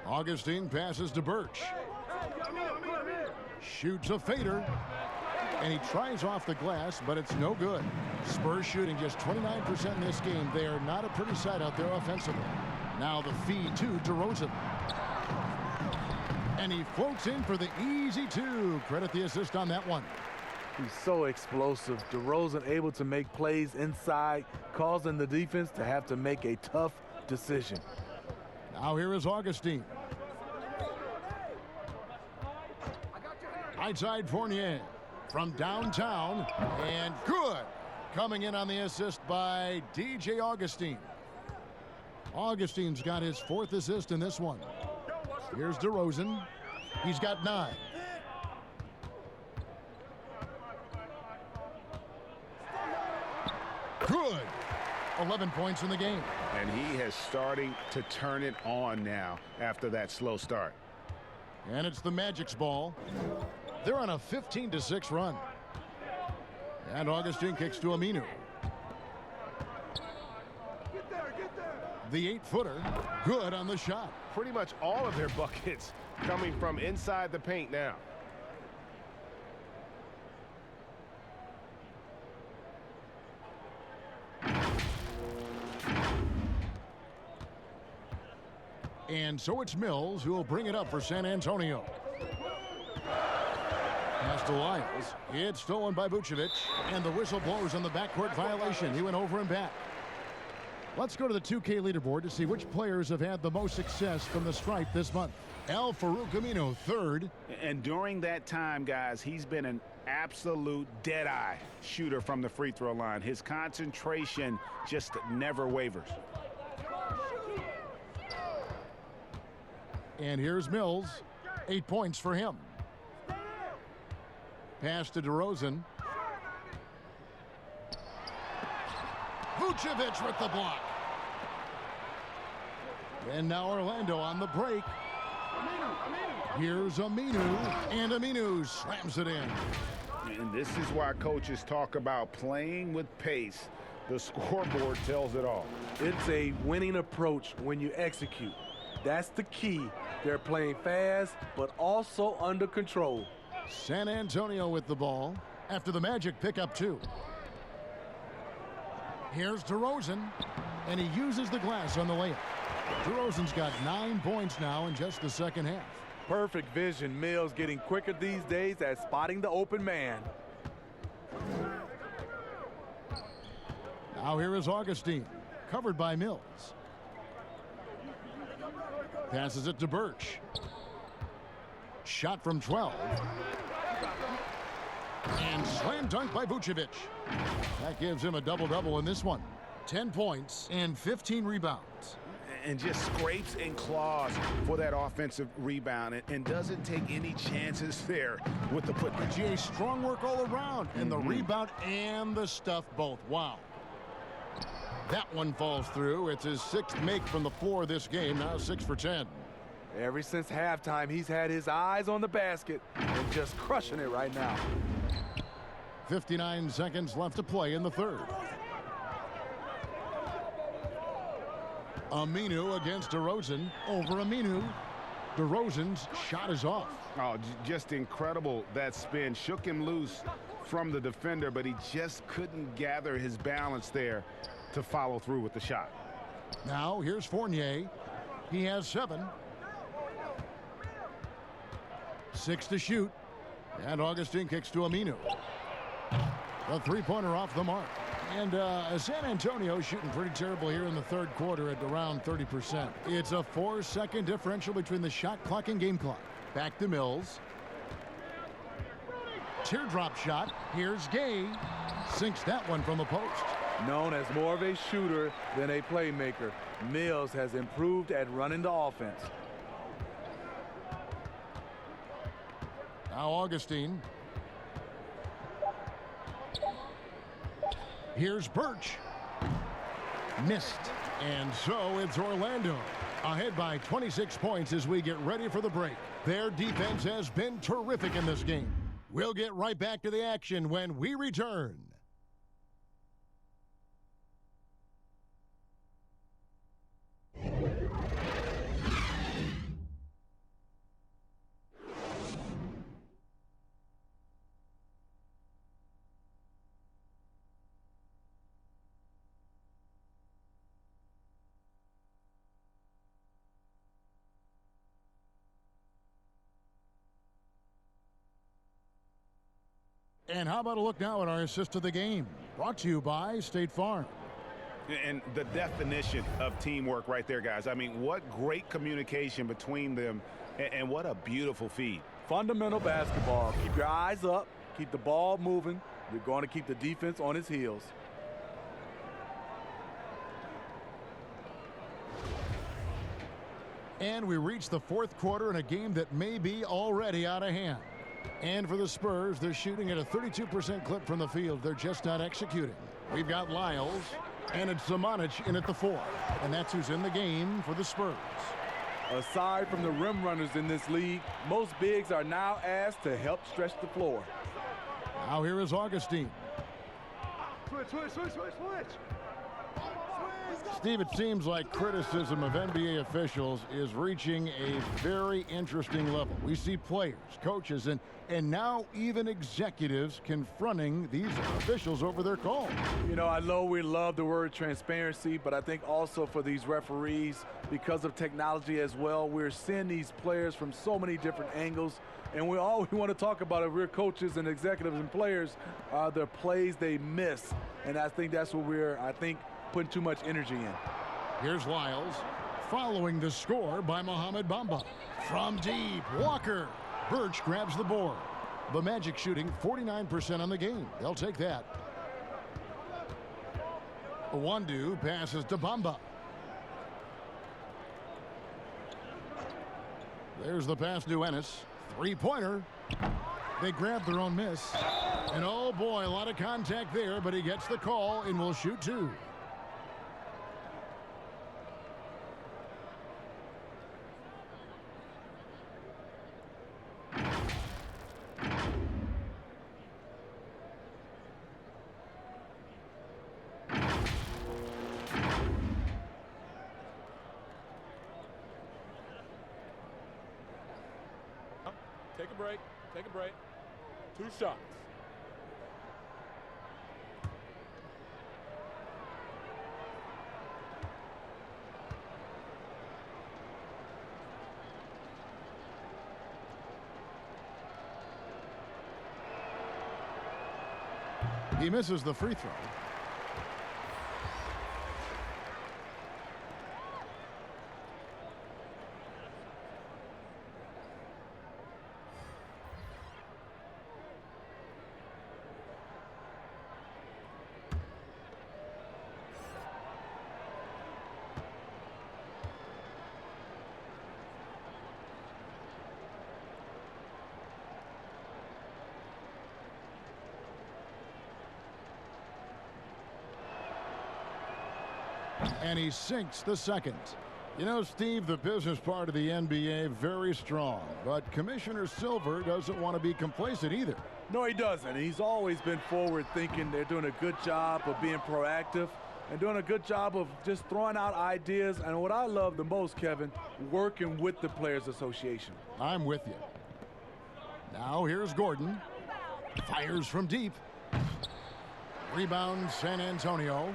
Augustine passes to Birch. Shoots a fader. And he tries off the glass, but it's no good. Spurs shooting just 29% in this game. They are not a pretty sight out there offensively. Now the feed to DeRozan. And he floats in for the easy 2. Credit the assist on that one. He's so explosive. DeRozan able to make plays inside, causing the defense to have to make a tough decision. Now here is Augustine. Right side Fournier from downtown, and good. Coming in on the assist by DJ Augustine. Augustine's got his 4th assist in this one. Here's DeRozan. He's got 9. Good. 11 points in the game. And he is starting to turn it on now after that slow start. And it's the Magic's ball. They're on a 15-6 run. And Augustine kicks to Aminu. The 8-footer, good on the shot. Pretty much all of their buckets coming from inside the paint now. And so it's Mills who will bring it up for San Antonio. Pass to Lyles. It's stolen by Vucevic. And the whistle blows on the backcourt violation. He went over and back. Let's go to the 2K leaderboard to see which players have had the most success from the stripe this month. Al-Farouq Aminu, 3rd. And during that time, guys, he's been an absolute dead-eye shooter from the free throw line. His concentration just never wavers. And here's Mills. 8 points for him. Pass to DeRozan. Vucevic with the block. And now Orlando on the break. Here's Aminu. And Aminu slams it in. And this is why coaches talk about playing with pace. The scoreboard tells it all. It's a winning approach when you execute. That's the key. They're playing fast, but also under control. San Antonio with the ball after the Magic pick up 2. Here's DeRozan, and he uses the glass on the layup. DeRozan's got 9 points now in just the second half. Perfect vision. Mills getting quicker these days at spotting the open man. Now here is Augustine, covered by Mills. Passes it to Birch. Shot from 12. And slam dunk by Vucevic. That gives him a double-double in this one. 10 points and 15 rebounds. And just scrapes and claws for that offensive rebound and doesn't take any chances there with the putback. GA, strong work all around. And the rebound and the stuff both. Wow. That one falls through. It's his 6th make from the floor this game. Now 6 for 10. Ever since halftime, he's had his eyes on the basket and just crushing it right now. 59 seconds left to play in the third. Aminu against DeRozan. Over Aminu. DeRozan's shot is off. Oh, just incredible. That spin shook him loose from the defender, but he just couldn't gather his balance there to follow through with the shot. Now here's Fournier. He has 7. 6 to shoot. And Augustine kicks to Aminu. The three-pointer off the mark. And San Antonio shooting pretty terrible here in the third quarter at around 30%. It's a 4-second differential between the shot clock and game clock. Back to Mills. Teardrop shot. Here's Gay. Sinks that one from the post. Known as more of a shooter than a playmaker, Mills has improved at running the offense. Now Augustine. Here's Birch. Missed. And so it's Orlando ahead by 26 points as we get ready for the break. Their defense has been terrific in this game. We'll get right back to the action when we return. And how about a look now at our assist of the game? Brought to you by State Farm. And the definition of teamwork right there, guys. I mean, what great communication between them, and what a beautiful feed. Fundamental basketball. Keep your eyes up. Keep the ball moving. You're going to keep the defense on its heels. And we reach the fourth quarter in a game that may be already out of hand. And for the Spurs, they're shooting at a 32% clip from the field. They're just not executing. We've got Lyles, and it's Zamanic in at the 4. And that's who's in the game for the Spurs. Aside from the rim runners in this league, most bigs are now asked to help stretch the floor. Now here is Augustine. Switch. Steve, it seems like criticism of NBA officials is reaching a very interesting level. We see players, coaches, and now even executives confronting these officials over their calls. You know, I know we love the word transparency, but I think also for these referees, because of technology as well, we're seeing these players from so many different angles. And all we want to talk about if we're coaches and executives and players are the plays they miss. And I think that's what we're, putting too much energy in. Here's Lyles, following the score by Mohamed Bamba. From deep, Walker. Birch grabs the board. The Magic shooting 49% on the game. They'll take that. Wandu passes to Bamba. There's the pass to Ennis. Three-pointer. They grab their own miss. And oh boy, a lot of contact there, but he gets the call and will shoot 2. Take a break. 2 shots. He misses the free throw. And he sinks the second. You know, Steve, the business part of the NBA, very strong. But Commissioner Silver doesn't want to be complacent either. No, he doesn't. He's always been forward thinking. They're doing a good job of being proactive and doing a good job of just throwing out ideas. And what I love the most, Kevin, working with the Players Association. I'm with you. Now here's Gordon. Fires from deep. Rebound, San Antonio.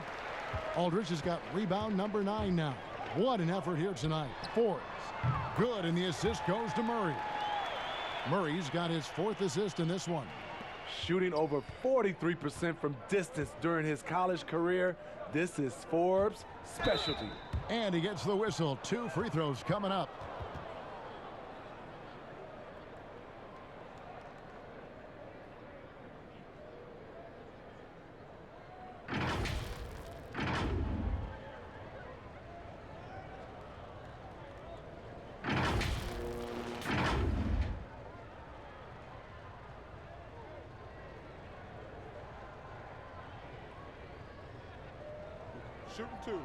Aldridge has got rebound number 9 now. What an effort here tonight. Forbes. Good, and the assist goes to Murray. Murray's got his 4th assist in this one. Shooting over 43% from distance during his college career. This is Forbes' specialty. And he gets the whistle. 2 free throws coming up. Shooting 2.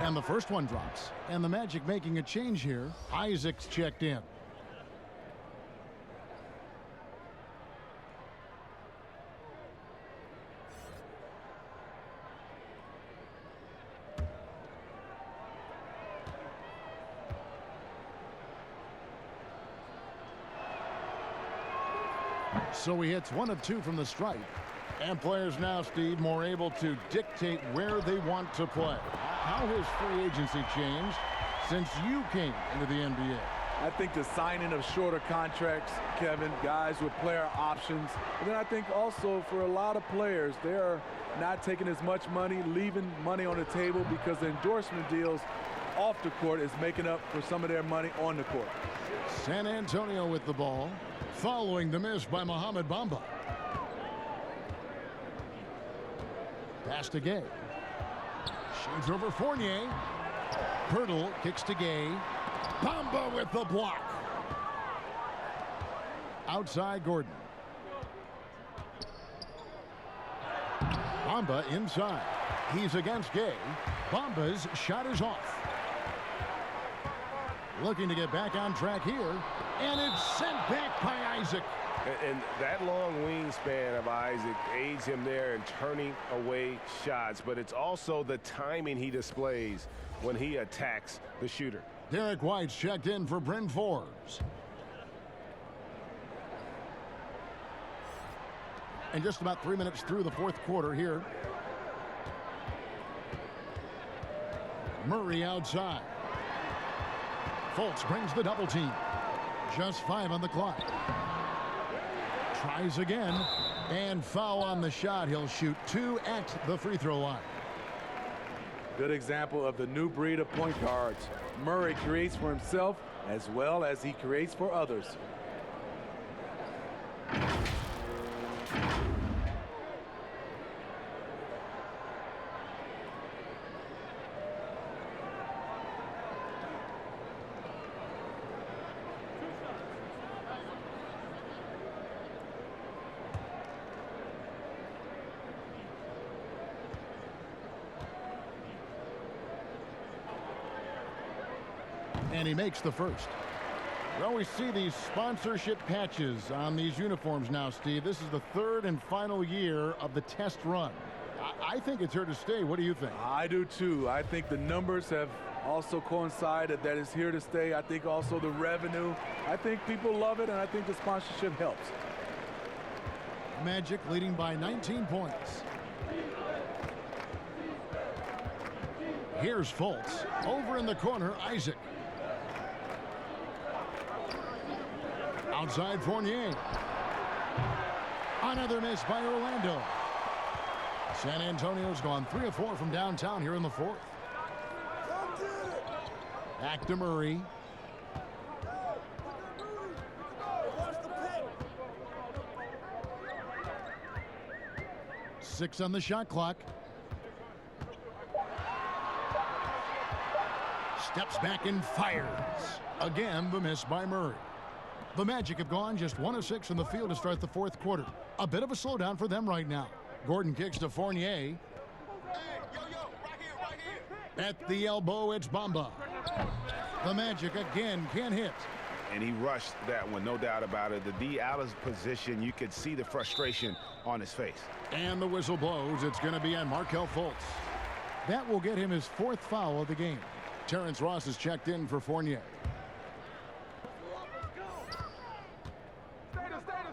And the first one drops. And the Magic making a change here. Isaac's checked in. So he hits 1 of 2 from the stripe. And players now, Steve, more able to dictate where they want to play. How has free agency changed since you came into the NBA? I think the signing of shorter contracts, Kevin, guys with player options. And then I think also for a lot of players, they're not taking as much money, leaving money on the table because the endorsement deals off the court is making up for some of their money on the court. San Antonio with the ball, following the miss by Mohamed Bamba. Pass to Gay. Shades over Fournier. Pirtle kicks to Gay. Bamba with the block. Outside Gordon. Bamba inside. He's against Gay. Bamba's shot is off. Looking to get back on track here. And it's sent back by Isaac. And that long wingspan of Isaac aids him there in turning away shots, but it's also the timing he displays when he attacks the shooter. Derek White's checked in for Bryn Forbes. And just about 3 minutes through the 4th quarter here. Murray outside. Fultz brings the double team. Just 5 on the clock. Tries again, and foul on the shot. He'll shoot 2 at the free throw line. Good example of the new breed of point guards. Murray creates for himself as well as he creates for others. And he makes the first. We always see these sponsorship patches on these uniforms now, Steve. This is the 3rd and final year of the test run. I think it's here to stay. What do you think? I do too. I think the numbers have also coincided that it's here to stay. I think also the revenue. I think people love it, and I think the sponsorship helps. Magic leading by 19 points. Here's Fultz. Over in the corner, Isaac. Outside Fournier. Another miss by Orlando. San Antonio's gone 3 of 4 from downtown here in the 4th. Back to Murray. Steps back and fires. Again, the miss by Murray. The Magic have gone just 1 of 6 in the field to start the fourth quarter. A bit of a slowdown for them right now. Gordon kicks to Fournier. At the elbow, it's Bamba. The Magic again can't hit. And he rushed that one, no doubt about it. The D out of position, you could see the frustration on his face. And the whistle blows. It's going to be on Markelle Fultz. That will get him his 4th foul of the game. Terrence Ross is checked in for Fournier.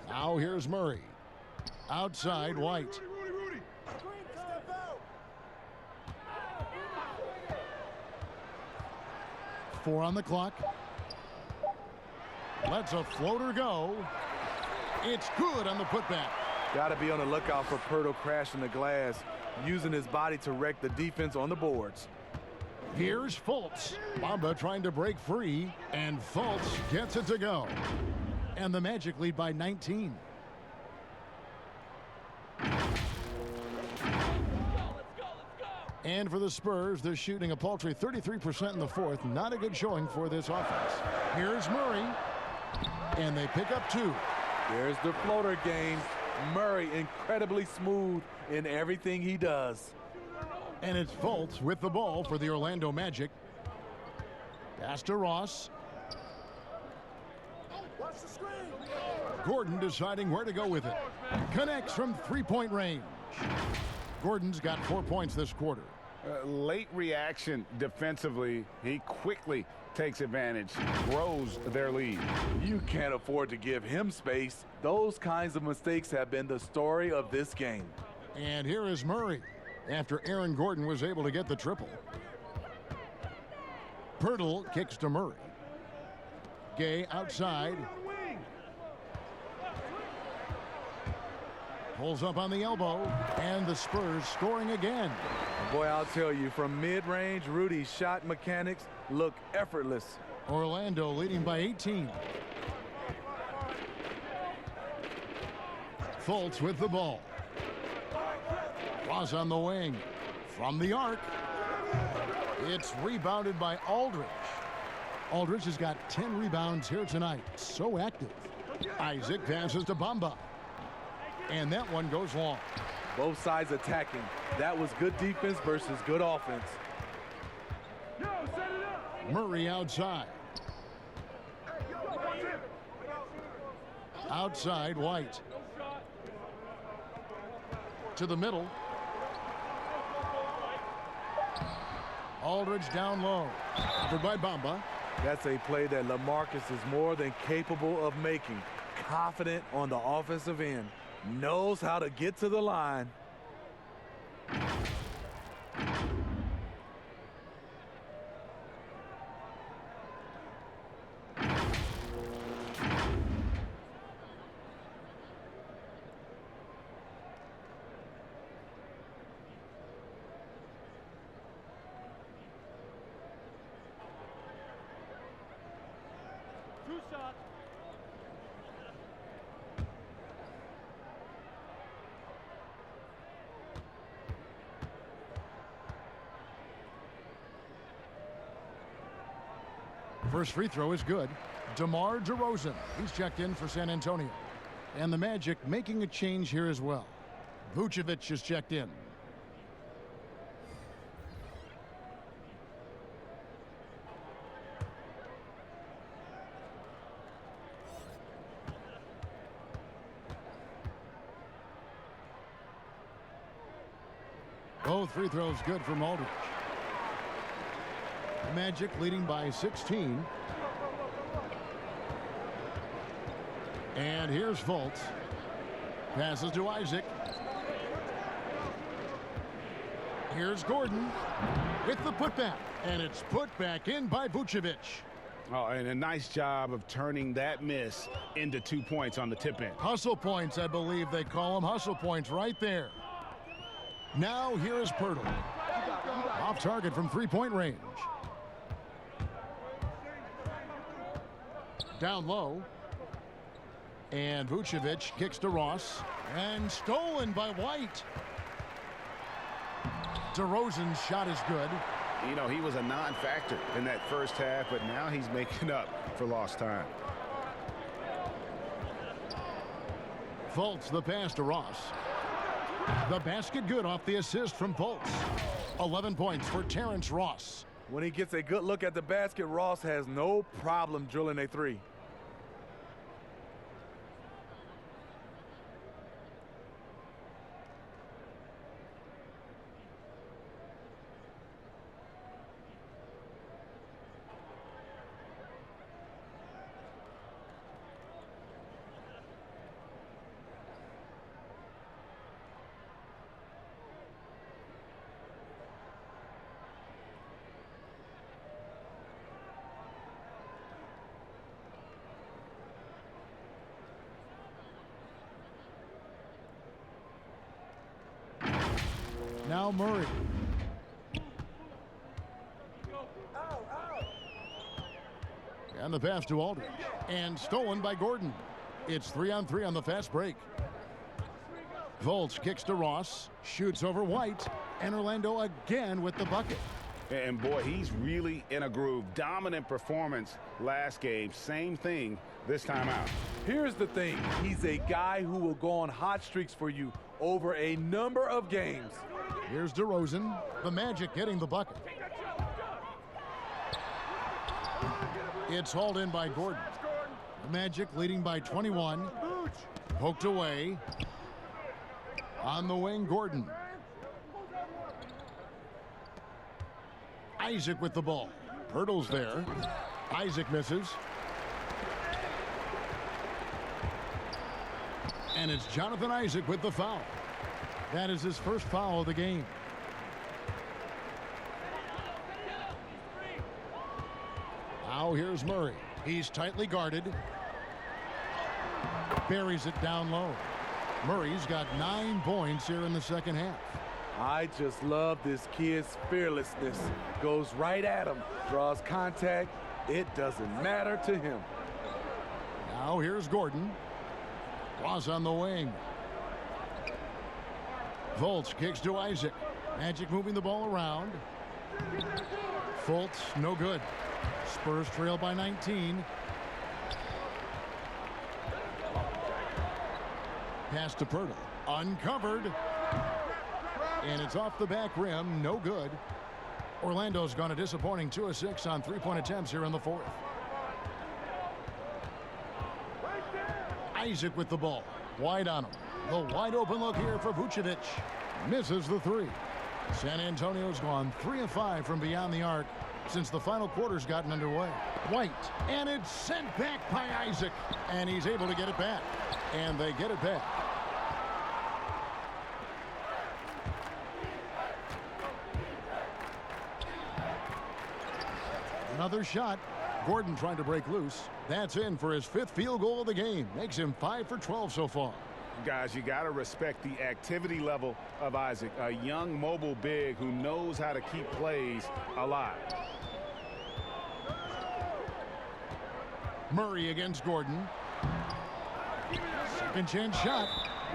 Now here's Murray. Outside, White. 4 on the clock. Lets a floater go. It's good on the putback. Got to be on the lookout for Pirtle crashing the glass, using his body to wreck the defense on the boards. Here's Fultz. Bamba trying to break free, and Fultz gets it to go. And the Magic lead by 19. And for the Spurs, they're shooting a paltry 33% in the fourth. Not a good showing for this offense. Here's Murray. And they pick up 2. There's the floater game. Murray incredibly smooth in everything he does. And it's Fultz with the ball for the Orlando Magic. Pass to Ross. Gordon deciding where to go with it. Connects from 3-point range. Gordon's got 4 points this quarter. Late reaction defensively. He quickly takes advantage, grows their lead. You can't afford to give him space. Those kinds of mistakes have been the story of this game. And here is Murray after Aaron Gordon was able to get the triple. Pirtle kicks to Murray. Gay outside. Pulls up on the elbow, and the Spurs scoring again. Boy, I'll tell you, from mid-range, Rudy's shot mechanics look effortless. Orlando leading by 18. Fultz with the ball. Ross on the wing. From the arc. It's rebounded by Aldridge. Aldridge has got 10 rebounds here tonight. So active. Isaac passes to Bamba. And that one goes long. Both sides attacking. That was good defense versus good offense. Murray outside. Outside, White. To the middle. Aldridge down low. Covered by Bamba. That's a play that LaMarcus is more than capable of making. Confident on the offensive end. Knows how to get to the line. First free throw is good. DeMar DeRozan, he's checked in for San Antonio. And the Magic making a change here as well. Vucevic is checked in. Both free throws good from Aldridge. Magic leading by 16. And here's Fultz. Passes to Isaac. Here's Gordon with the putback. And it's put back in by Vucevic. Oh, and a nice job of turning that miss into 2 points on the tip end. Hustle points, I believe they call them. Hustle points right there. Now here is Pirtle. Off target from 3-point range. Down low. And Vucevic kicks to Ross. And stolen by White. DeRozan's shot is good. You know, he was a non-factor in that first half, but now he's making up for lost time. Fultz the pass to Ross. The basket good off the assist from Fultz. 11 points for Terrence Ross. When he gets a good look at the basket, Ross has no problem drilling a three. Now Murray. And the pass to Aldridge. And stolen by Gordon. It's 3-on-3 on the fast break. Fultz kicks to Ross. Shoots over White. And Orlando again with the bucket. And boy, he's really in a groove. Dominant performance last game. Same thing this time out. Here's the thing. He's a guy who will go on hot streaks for you over a number of games. Here's DeRozan. The Magic getting the bucket. It's hauled in by Gordon. The Magic leading by 21. Poked away. On the wing, Gordon. Isaac with the ball. Pirtle's there. Isaac misses. And it's Jonathan Isaac with the foul. That is his first foul of the game. Now here's Murray. He's tightly guarded. Buries it down low. Murray's got 9 points here in the second half. I just love this kid's fearlessness. Goes right at him. Draws contact. It doesn't matter to him. Now here's Gordon. Ross on the wing. Fultz kicks to Isaac. Magic moving the ball around. Fultz, no good. Spurs trail by 19. Pass to Pirtle. Uncovered. And it's off the back rim. No good. Orlando's gone a disappointing 2 of 6 on three-point attempts here in the fourth. Isaac with the ball. Wide on him. The wide open look here for Vucevic. Misses the three. San Antonio's gone 3 of 5 from beyond the arc since the final quarter's gotten underway. White. And it's sent back by Isaac. And he's able to get it back. And they get it back. Another shot. Gordon trying to break loose. That's in for his 5th field goal of the game. Makes him 5 for 12 so far. Guys, you got to respect the activity level of Isaac, a young mobile big who knows how to keep plays alive. Murray against Gordon. Second chance shot.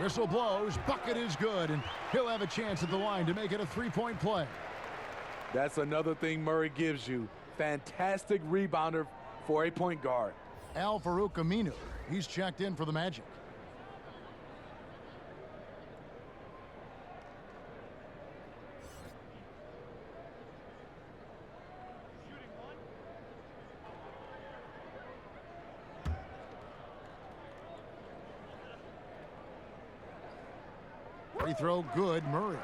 Whistle blows. Bucket is good, and he'll have a chance at the line to make it a 3-point play. That's another thing Murray gives you. Fantastic rebounder for a point guard. Al-Farouq Aminu. He's checked in for the Magic. Free throw good. Murray.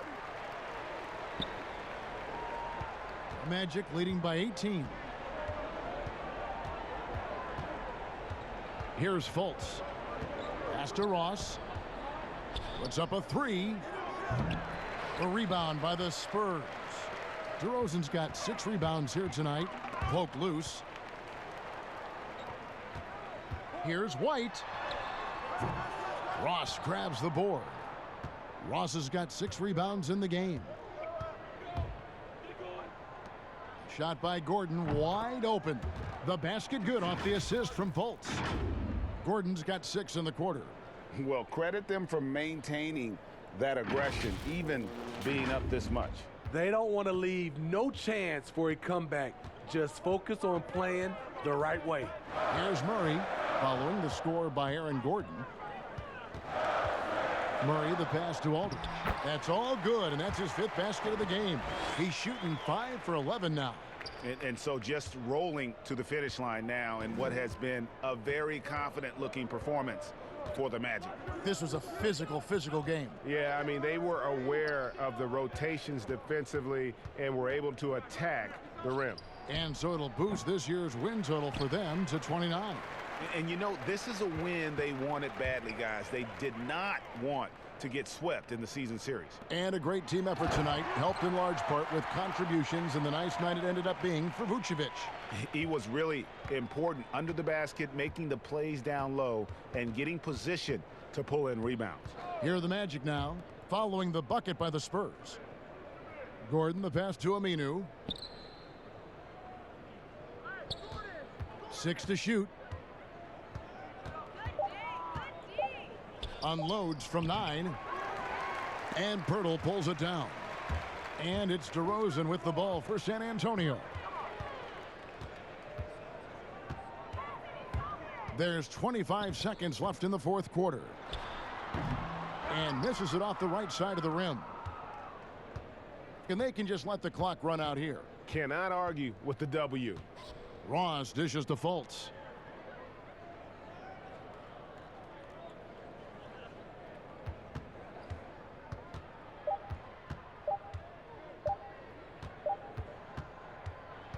Magic leading by 18. Here's Fultz. Pass to Ross. Puts up a 3. A rebound by the Spurs. DeRozan's got 6 rebounds here tonight. Poked loose. Here's White. Ross grabs the board. Ross has got 6 rebounds in the game. Shot by Gordon, wide open. The basket good off the assist from Fultz. Gordon's got 6 in the quarter. Well, credit them for maintaining that aggression, even being up this much. They don't want to leave no chance for a comeback. Just focus on playing the right way. Here's Murray following the score by Aaron Gordon. Murray, the pass to Aldridge. That's all good, and that's his 5th basket of the game. He's shooting 5 for 11 now. And so just rolling to the finish line now in what has been a very confident-looking performance for the Magic. This was a physical game. Yeah, I mean, they were aware of the rotations defensively and were able to attack the rim. And so it'll boost this year's win total for them to 29. And you know, this is a win they wanted badly, guys. They did not want to get swept in the season series. And a great team effort tonight, helped in large part with contributions, and the nice night it ended up being for Vucevic. He was really important under the basket, making the plays down low and getting position to pull in rebounds. Here are the Magic now, following the bucket by the Spurs. Gordon, the pass to Aminu. 6 to shoot. Unloads from 9. And Pirtle pulls it down. And it's DeRozan with the ball for San Antonio. There's 25 seconds left in the 4th quarter. And misses it off the right side of the rim. And they can just let the clock run out here. Cannot argue with the W. Ross dishes to Fultz.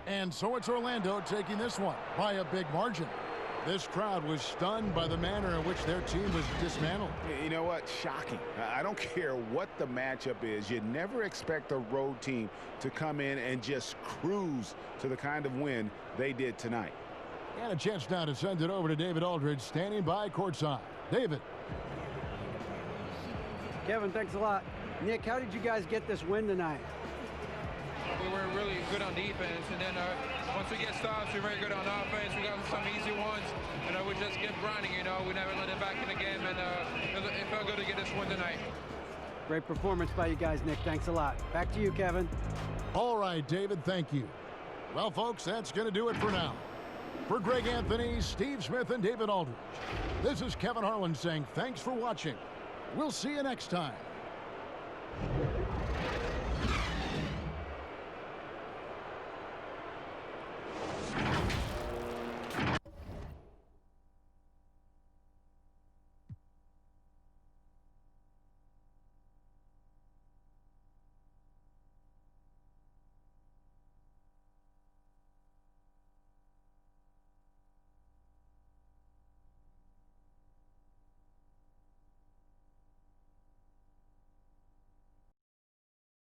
And so it's Orlando taking this one by a big margin. This crowd was stunned by the manner in which their team was dismantled. You know what? Shocking. I don't care what the matchup is. You never expect a road team to come in and just cruise to the kind of win they did tonight. And a chance now to send it over to David Aldridge, standing by courtside. David. Kevin, thanks a lot. Nick, how did you guys get this win tonight? We were really good on defense, and then once we get stops, we're very good on offense. We got some easy ones, and we just kept grinding, We never let it back in the game, and it felt good to get this win tonight. Great performance by you guys, Nick. Thanks a lot. Back to you, Kevin. All right, David, thank you. Well, folks, that's going to do it for now. For Greg Anthony, Steve Smith, and David Aldridge, this is Kevin Harlan saying thanks for watching. We'll see you next time.